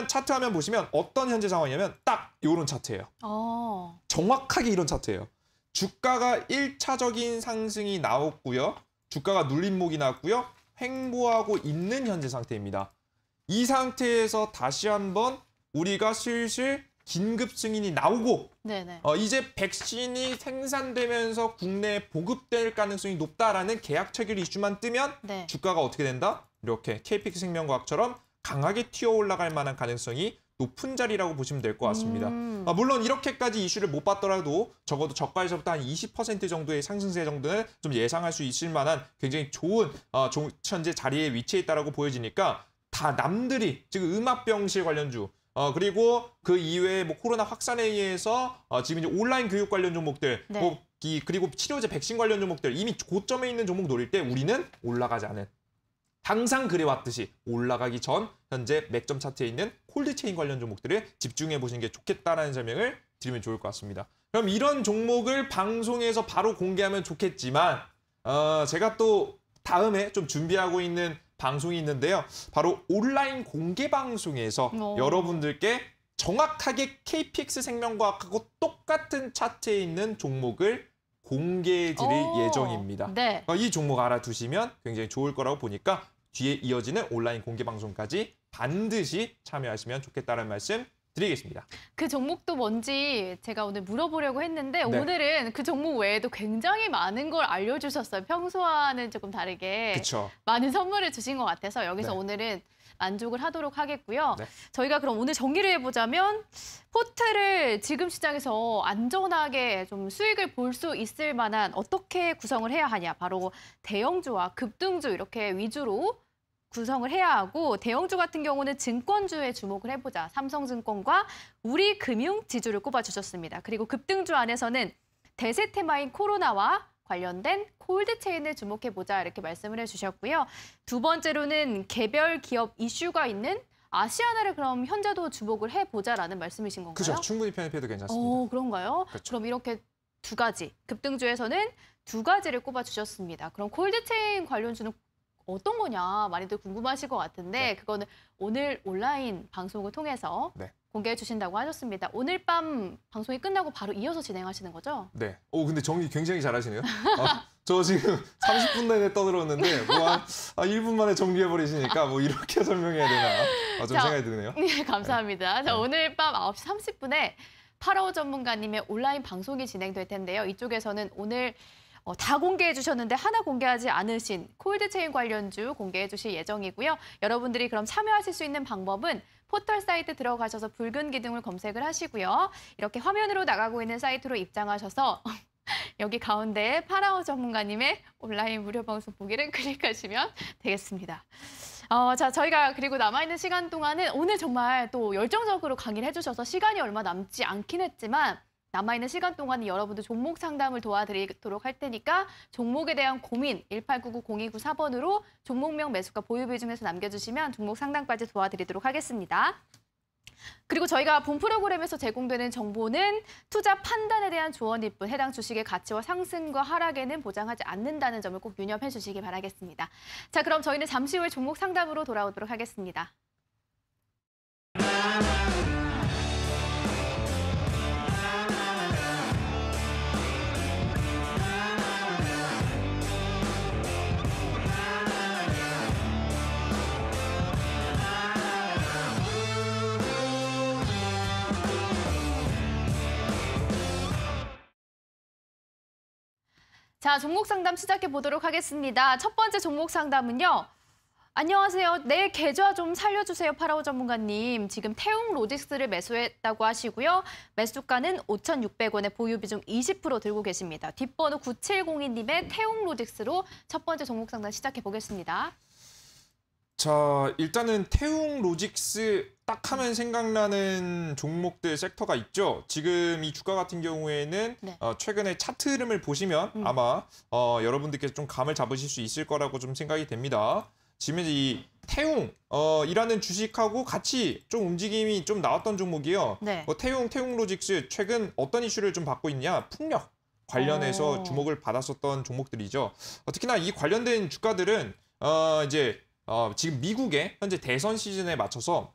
차트 화면 보시면 어떤 현재 상황이냐면 딱 이런 차트예요. 정확하게 이런 차트예요. 주가가 1차적인 상승이 나왔고요. 주가가 눌림목이 나왔고요. 횡보하고 있는 현재 상태입니다. 이 상태에서 다시 한번 우리가 슬슬 긴급 승인이 나오고 네네. 이제 백신이 생산되면서 국내에 보급될 가능성이 높다라는 계약 체결 이슈만 뜨면 네. 주가가 어떻게 된다? 이렇게 KPX 생명과학처럼 강하게 튀어 올라갈 만한 가능성이 높은 자리라고 보시면 될 것 같습니다. 물론 이렇게까지 이슈를 못 봤더라도 적어도 저가에서부터 한 20% 정도의 상승세 정도는 좀 예상할 수 있을 만한 굉장히 좋은 현재 자리에 위치해 있다라고 보여지니까 다 남들이 지금 음압병실 관련주 그리고 그 이외에 뭐 코로나 확산에 의해서 지금 이제 온라인 교육 관련 종목들 네. 그리고 치료제 백신 관련 종목들 이미 고점에 있는 종목 노릴 때 우리는 올라가지 않은 항상 그래왔듯이 올라가기 전 현재 맥점 차트에 있는 콜드체인 관련 종목들을 집중해 보시는 게 좋겠다라는 설명을 드리면 좋을 것 같습니다. 그럼 이런 종목을 방송에서 바로 공개하면 좋겠지만 제가 또 다음에 좀 준비하고 있는 방송이 있는데요. 바로 온라인 공개 방송에서 여러분들께 정확하게 KPX 생명과학하고 똑같은 차트에 있는 종목을 공개해 드릴 예정입니다. 네. 이 종목 알아두시면 굉장히 좋을 거라고 보니까 뒤에 이어지는 온라인 공개 방송까지 반드시 참여하시면 좋겠다는 말씀 드리겠습니다. 그 종목도 뭔지 제가 오늘 물어보려고 했는데 네. 오늘은 그 종목 외에도 굉장히 많은 걸 알려주셨어요. 평소와는 조금 다르게 그렇죠. 많은 선물을 주신 것 같아서 여기서 네. 오늘은 만족을 하도록 하겠고요. 네. 저희가 그럼 오늘 정리를 해보자면 포트를 지금 시장에서 안전하게 좀 수익을 볼 수 있을 만한 어떻게 구성을 해야 하냐. 바로 대형주와 급등주 이렇게 위주로 구성을 해야 하고 대형주 같은 경우는 증권주에 주목을 해보자. 삼성증권과 우리금융지주를 꼽아주셨습니다. 그리고 급등주 안에서는 대세 테마인 코로나와 관련된 콜드체인을 주목해보자 이렇게 말씀을 해주셨고요. 두 번째로는 개별 기업 이슈가 있는 아시아나를 그럼 현재도 주목을 해보자라는 말씀이신 건가요? 그렇죠. 충분히 편입해도 괜찮습니다. 그런가요? 그렇죠. 그럼 이렇게 두 가지, 급등주에서는 두 가지를 꼽아주셨습니다. 그럼 콜드체인 관련주는 어떤 거냐 많이들 궁금하실 것 같은데 네. 그거는 오늘 온라인 방송을 통해서 네. 공개해 주신다고 하셨습니다. 오늘 밤 방송이 끝나고 바로 이어서 진행하시는 거죠? 네. 근데 정리 굉장히 잘하시네요. 저 지금 30분 내내 떠들었는데 한 1분 만에 정리해버리시니까 뭐 이렇게 설명해야 되나 좀 자, 생각이 드네요. 네, 감사합니다. 자, 네. 오늘 밤 9시 30분에 파라오 전문가님의 온라인 방송이 진행될 텐데요. 이쪽에서는 오늘 다 공개해 주셨는데 하나 공개하지 않으신 콜드체인 관련주 공개해 주실 예정이고요. 여러분들이 그럼 참여하실 수 있는 방법은 포털 사이트 들어가셔서 붉은 기둥을 검색을 하시고요. 이렇게 화면으로 나가고 있는 사이트로 입장하셔서 여기 가운데 파라오 전문가님의 온라인 무료 방송 보기를 클릭하시면 되겠습니다. 자, 저희가 그리고 남아있는 시간 동안은 오늘 정말 또 열정적으로 강의를 해주셔서 시간이 얼마 남지 않긴 했지만 남아있는 시간 동안은 여러분들 종목 상담을 도와드리도록 할 테니까 종목에 대한 고민 1899-0294번으로 종목명 매수가 보유비 중에서 남겨주시면 종목 상담까지 도와드리도록 하겠습니다. 그리고 저희가 본 프로그램에서 제공되는 정보는 투자 판단에 대한 조언일 뿐 해당 주식의 가치와 상승과 하락에는 보장하지 않는다는 점을 꼭 유념해 주시기 바라겠습니다. 자, 그럼 저희는 잠시 후에 종목 상담으로 돌아오도록 하겠습니다. 자, 종목 상담 시작해 보도록 하겠습니다. 첫 번째 종목 상담은요. 안녕하세요. 내 계좌 좀 살려주세요, 파라오 전문가님. 지금 태웅 로직스를 매수했다고 하시고요. 매수가는 5,600원에 보유 비중 20% 들고 계십니다. 뒷번호 9702님의 태웅 로직스로 첫 번째 종목 상담 시작해 보겠습니다. 자, 일단은 태웅 로직스 딱 하면 생각나는 종목들 섹터가 있죠. 지금 이 주가 같은 경우에는 네. 최근에 차트 흐름을 보시면 아마 여러분들께서 좀 감을 잡으실 수 있을 거라고 좀 생각이 됩니다. 지금 이 태웅 이라는 주식하고 같이 좀 움직임이 좀 나왔던 종목이요. 네. 태웅 로직스 최근 어떤 이슈를 좀 받고 있냐? 풍력 관련해서 주목을 받았었던 종목들이죠. 특히나 이 관련된 주가들은 지금 미국의 현재 대선 시즌에 맞춰서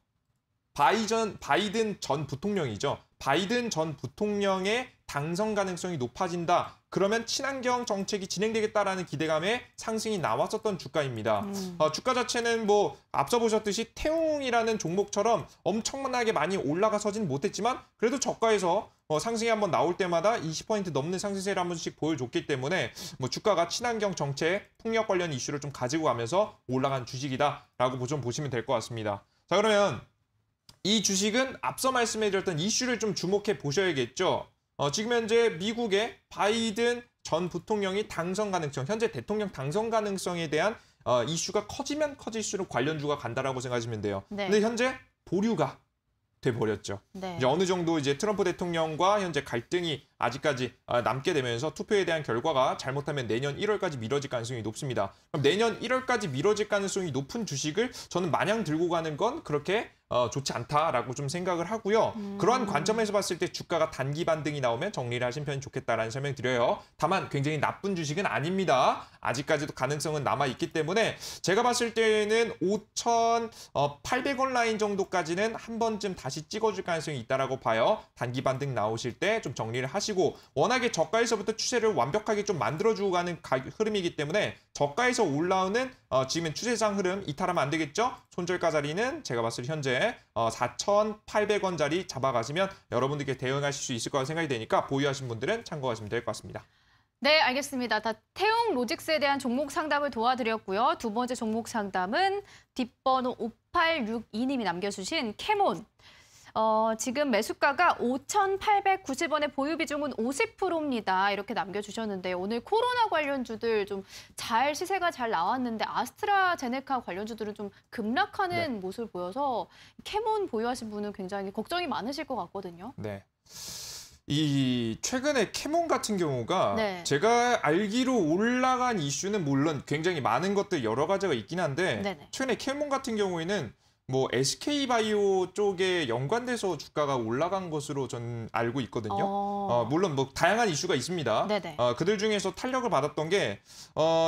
바이든 전 부통령이죠. 바이든 전 부통령의 당선 가능성이 높아진다. 그러면 친환경 정책이 진행되겠다라는 기대감에 상승이 나왔었던 주가입니다. 주가 자체는 뭐 앞서 보셨듯이 태웅이라는 종목처럼 엄청나게 많이 올라가서진 못했지만 그래도 저가에서 상승이 한번 나올 때마다 20% 넘는 상승세를 한 번씩 보여줬기 때문에 뭐 주가가 친환경 정책, 풍력 관련 이슈를 좀 가지고 가면서 올라간 주식이다라고 좀 보시면 될 것 같습니다. 자, 그러면 이 주식은 앞서 말씀해드렸던 이슈를 좀 주목해 보셔야겠죠. 지금 현재 미국의 바이든 전 부통령이 당선 가능성, 현재 대통령 당선 가능성에 대한 이슈가 커지면 커질수록 관련주가 간다라고 생각하시면 돼요. 네. 근데 현재 보류가 돼버렸죠. 네. 이제 어느 정도 이제 트럼프 대통령과 현재 갈등이 아직까지 남게 되면서 투표에 대한 결과가 잘못하면 내년 1월까지 미뤄질 가능성이 높습니다. 그럼 내년 1월까지 미뤄질 가능성이 높은 주식을 저는 마냥 들고 가는 건 그렇게 좋지 않다라고 좀 생각을 하고요. 그러한 관점에서 봤을 때 주가가 단기 반등이 나오면 정리를 하신 편이 좋겠다라는 설명 드려요. 다만 굉장히 나쁜 주식은 아닙니다. 아직까지도 가능성은 남아있기 때문에 제가 봤을 때는 5,800원 라인 정도까지는 한 번쯤 다시 찍어줄 가능성이 있다라고 봐요. 단기 반등 나오실 때 좀 정리를 하시고 워낙에 저가에서부터 추세를 완벽하게 좀 만들어주고 가는 흐름이기 때문에 저가에서 올라오는 지금은 추세상 흐름 이탈하면 안 되겠죠? 손절가 자리는 제가 봤을 때 현재 4,800원짜리 잡아가시면 여러분들께 대응하실 수 있을 거라 생각이 되니까 보유하신 분들은 참고하시면 될 것 같습니다. 네, 알겠습니다. 다 태웅 로직스에 대한 종목 상담을 도와드렸고요. 두 번째 종목 상담은 뒷번호 5862님이 남겨주신 캐몬. 지금 매수가가 5,890원에 보유 비중은 50%입니다. 이렇게 남겨주셨는데 오늘 코로나 관련주들 좀 잘 시세가 잘 나왔는데 아스트라제네카 관련주들은 좀 급락하는 모습을 보여서 캐몬 보유하신 분은 굉장히 걱정이 많으실 것 같거든요. 네. 이 최근에 캐몬 같은 경우가 네. 제가 알기로 올라간 이슈는 물론 굉장히 많은 것들 여러 가지가 있긴 한데 네네. 최근에 캐몬 같은 경우에는 뭐 SK바이오 쪽에 연관돼서 주가가 올라간 것으로 전 알고 있거든요. 물론 뭐 다양한 이슈가 있습니다. 네네. 그들 중에서 탄력을 받았던 게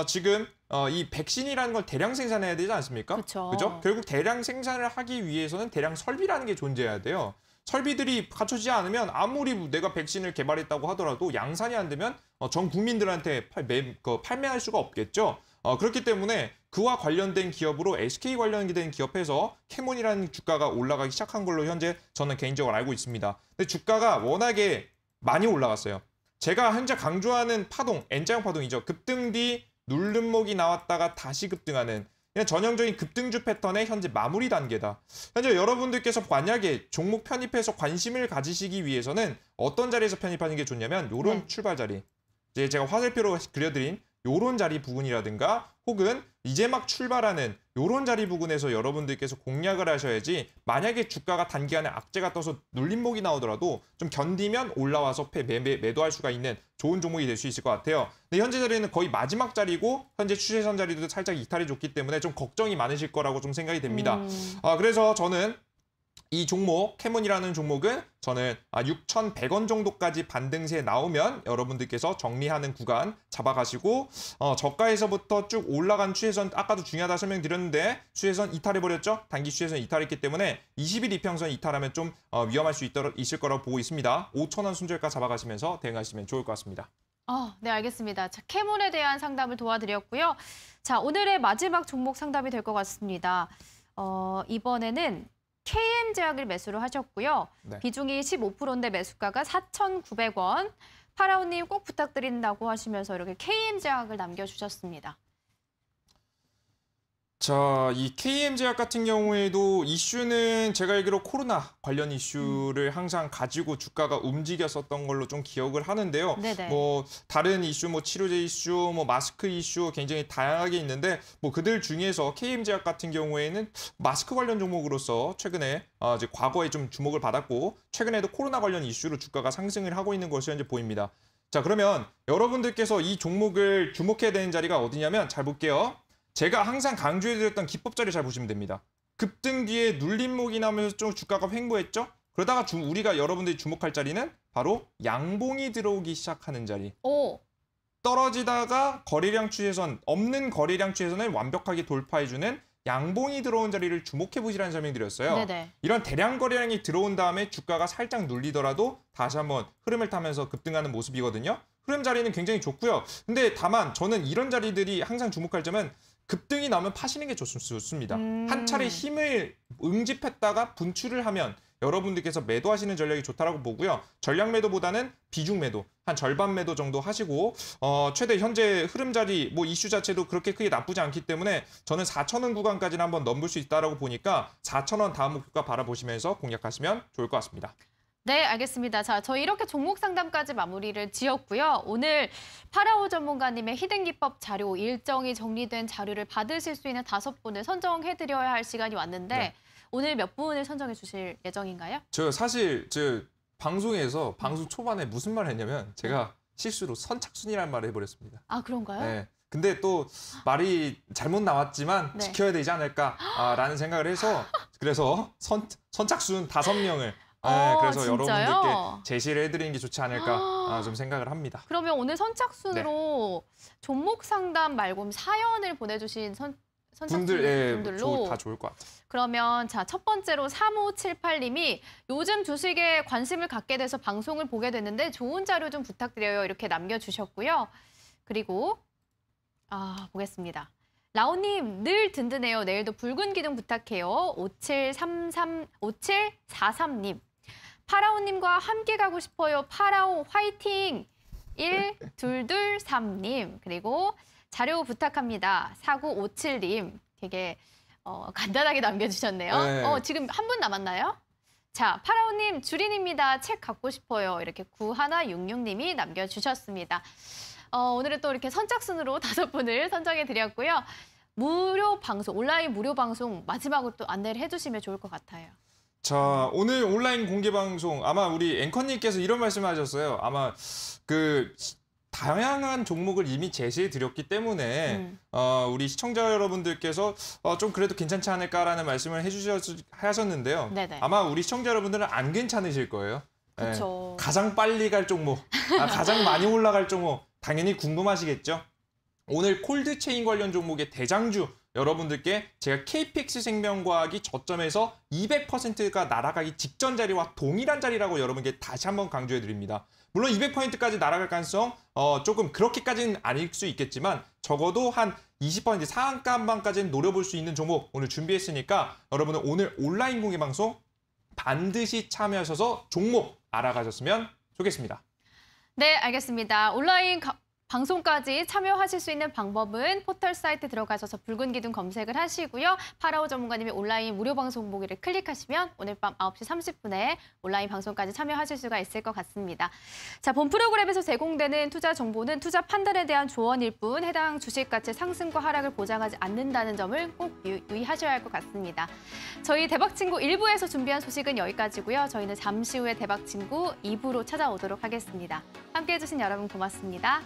지금 이 백신이라는 걸 대량 생산해야 되지 않습니까? 그쵸. 그죠? 결국 대량 생산을 하기 위해서는 대량 설비라는 게 존재해야 돼요. 설비들이 갖춰지지 않으면 아무리 내가 백신을 개발했다고 하더라도 양산이 안 되면 전 국민들한테 판매할 수가 없겠죠. 그렇기 때문에 그와 관련된 기업으로 SK 관련된 기업에서 캐몬이라는 주가가 올라가기 시작한 걸로 현재 저는 개인적으로 알고 있습니다. 근데 주가가 워낙에 많이 올라갔어요. 제가 현재 강조하는 파동, N자형 파동이죠. 급등 뒤 누름목이 나왔다가 다시 급등하는 그냥 전형적인 급등주 패턴의 현재 마무리 단계다. 현재 여러분들께서 만약에 종목 편입해서 관심을 가지시기 위해서는 어떤 자리에서 편입하는 게 좋냐면 이런 출발 자리. 이제 제가 화살표로 그려드린 요런 자리 부분이라든가 혹은 이제 막 출발하는 요런 자리 부분에서 여러분들께서 공략을 하셔야지 만약에 주가가 단기간에 악재가 떠서 눌림목이 나오더라도 좀 견디면 올라와서 매도할 수가 있는 좋은 종목이 될 수 있을 것 같아요. 근데 현재 자리는 거의 마지막 자리고 현재 추세선 자리도 살짝 이탈해 줬기 때문에 좀 걱정이 많으실 거라고 좀 생각이 됩니다. 그래서 저는 이 종목 캐몬이라는 종목은 저는 6,100원 정도까지 반등세 나오면 여러분들께서 정리하는 구간 잡아가시고 저가에서부터 쭉 올라간 추세선 아까도 중요하다 설명드렸는데 추세선 이탈해버렸죠. 단기 추세선 이탈했기 때문에 20일 이평선 이탈하면 좀 위험할 수 있을 거라고 보고 있습니다. 5,000원 손절가 잡아가시면서 대응하시면 좋을 것 같습니다. 네, 알겠습니다. 자, 캐몬에 대한 상담을 도와드렸고요. 자, 오늘의 마지막 종목 상담이 될 것 같습니다. 이번에는 KM제약을 매수를 하셨고요. 네. 비중이 15%인데 매수가가 4,900원. 파라오님 꼭 부탁드린다고 하시면서 이렇게 KM제약을 남겨주셨습니다. 자, 이 KM제약 같은 경우에도 이슈는 제가 알기로 코로나 관련 이슈를 항상 가지고 주가가 움직였었던 걸로 좀 기억을 하는데요. 네네. 뭐 다른 이슈, 뭐 치료제 이슈, 뭐 마스크 이슈 굉장히 다양하게 있는데 뭐 그들 중에서 KM제약 같은 경우에는 마스크 관련 종목으로서 최근에 이제 과거에 좀 주목을 받았고 최근에도 코로나 관련 이슈로 주가가 상승을 하고 있는 것이 현재 보입니다. 자, 그러면 여러분들께서 이 종목을 주목해야 되는 자리가 어디냐면 잘 볼게요. 제가 항상 강조해드렸던 기법 자리 잘 보시면 됩니다. 급등 뒤에 눌림목이 나면서 좀 주가가 횡보했죠? 그러다가 우리가 여러분들이 주목할 자리는 바로 양봉이 들어오기 시작하는 자리. 떨어지다가 거래량 추세선, 없는 거래량 추세선을 완벽하게 돌파해주는 양봉이 들어온 자리를 주목해 보시라는 설명드렸어요. 네네. 이런 대량 거래량이 들어온 다음에 주가가 살짝 눌리더라도 다시 한번 흐름을 타면서 급등하는 모습이거든요. 흐름 자리는 굉장히 좋고요. 근데 다만 저는 이런 자리들이 항상 주목할 점은 급등이 나오면 파시는 게 좋습니다. 한 차례 힘을 응집했다가 분출을 하면 여러분들께서 매도하시는 전략이 좋다라고 보고요. 전략 매도보다는 비중 매도, 한 절반 매도 정도 하시고 최대 현재 흐름 자리 뭐 이슈 자체도 그렇게 크게 나쁘지 않기 때문에 저는 4,000원 구간까지는 한번 넘볼 수 있다라고 보니까 4,000원 다음 목표가 바라보시면서 공략하시면 좋을 것 같습니다. 네, 알겠습니다. 자, 저희 이렇게 종목 상담까지 마무리를 지었고요. 오늘 파라오 전문가님의 히든 기법 자료, 일정이 정리된 자료를 받으실 수 있는 5분을 선정해드려야 할 시간이 왔는데 네. 오늘 몇 분을 선정해 주실 예정인가요? 저 사실 방송에서 방송 초반에 무슨 말을 했냐면 제가 실수로 선착순이라는 말을 해버렸습니다. 아, 그런가요? 네. 근데 또 말이 잘못 나왔지만 네. 지켜야 되지 않을까라는 생각을 해서 그래서 선착순 5명을 그래서 진짜요? 여러분들께 제시를 해드리는 게 좋지 않을까 좀 생각을 합니다. 그러면 오늘 선착순으로 종목 상담 말고 사연을 보내주신 선착순분들로 다 좋을 것 같아요. 그러면 자, 첫 번째로 3578님이 요즘 주식에 관심을 갖게 돼서 방송을 보게 됐는데 좋은 자료 좀 부탁드려요. 이렇게 남겨주셨고요. 그리고 보겠습니다. 라오님 늘 든든해요. 내일도 붉은 기둥 부탁해요. 5743님. 파라오님과 함께 가고 싶어요. 파라오 화이팅! 1223님. 그리고 자료 부탁합니다. 4957님. 되게 간단하게 남겨주셨네요. 네. 지금 한 분 남았나요? 자, 파라오님 주린입니다. 책 갖고 싶어요. 이렇게 9166님이 남겨주셨습니다. 오늘은 또 이렇게 선착순으로 5분을 선정해드렸고요. 무료 방송, 온라인 무료 방송 마지막으로 또 안내를 해주시면 좋을 것 같아요. 자, 오늘 온라인 공개 방송 아마 우리 앵커님께서 이런 말씀하셨어요. 아마 다양한 종목을 이미 제시해 드렸기 때문에 우리 시청자 여러분들께서 좀 그래도 괜찮지 않을까라는 말씀을 하셨는데요. 네네. 아마 우리 시청자 여러분들은 안 괜찮으실 거예요. 그렇죠. 가장 빨리 갈 종목, 가장 많이 올라갈 종목 당연히 궁금하시겠죠. 오늘 콜드체인 관련 종목의 대장주 여러분들께 제가 KPX 생명과학이 저점에서 200%가 날아가기 직전 자리와 동일한 자리라고 여러분께 다시 한번 강조해 드립니다. 물론 200%까지 날아갈 가능성 조금 그렇게까지는 아닐 수 있겠지만 적어도 한 20% 상한가 한방까지는 노려볼 수 있는 종목 오늘 준비했으니까 여러분은 오늘 온라인 공개 방송 반드시 참여하셔서 종목 알아가셨으면 좋겠습니다. 네, 알겠습니다. 온라인 방송까지 참여하실 수 있는 방법은 포털 사이트 들어가셔서 붉은 기둥 검색을 하시고요. 파라오 전문가님의 온라인 무료 방송 보기를 클릭하시면 오늘 밤 9시 30분에 온라인 방송까지 참여하실 수가 있을 것 같습니다. 자, 본 프로그램에서 제공되는 투자 정보는 투자 판단에 대한 조언일 뿐 해당 주식 가치 상승과 하락을 보장하지 않는다는 점을 꼭 유의하셔야 할 것 같습니다. 저희 대박친구 1부에서 준비한 소식은 여기까지고요. 저희는 잠시 후에 대박친구 2부로 찾아오도록 하겠습니다. 함께해 주신 여러분 고맙습니다.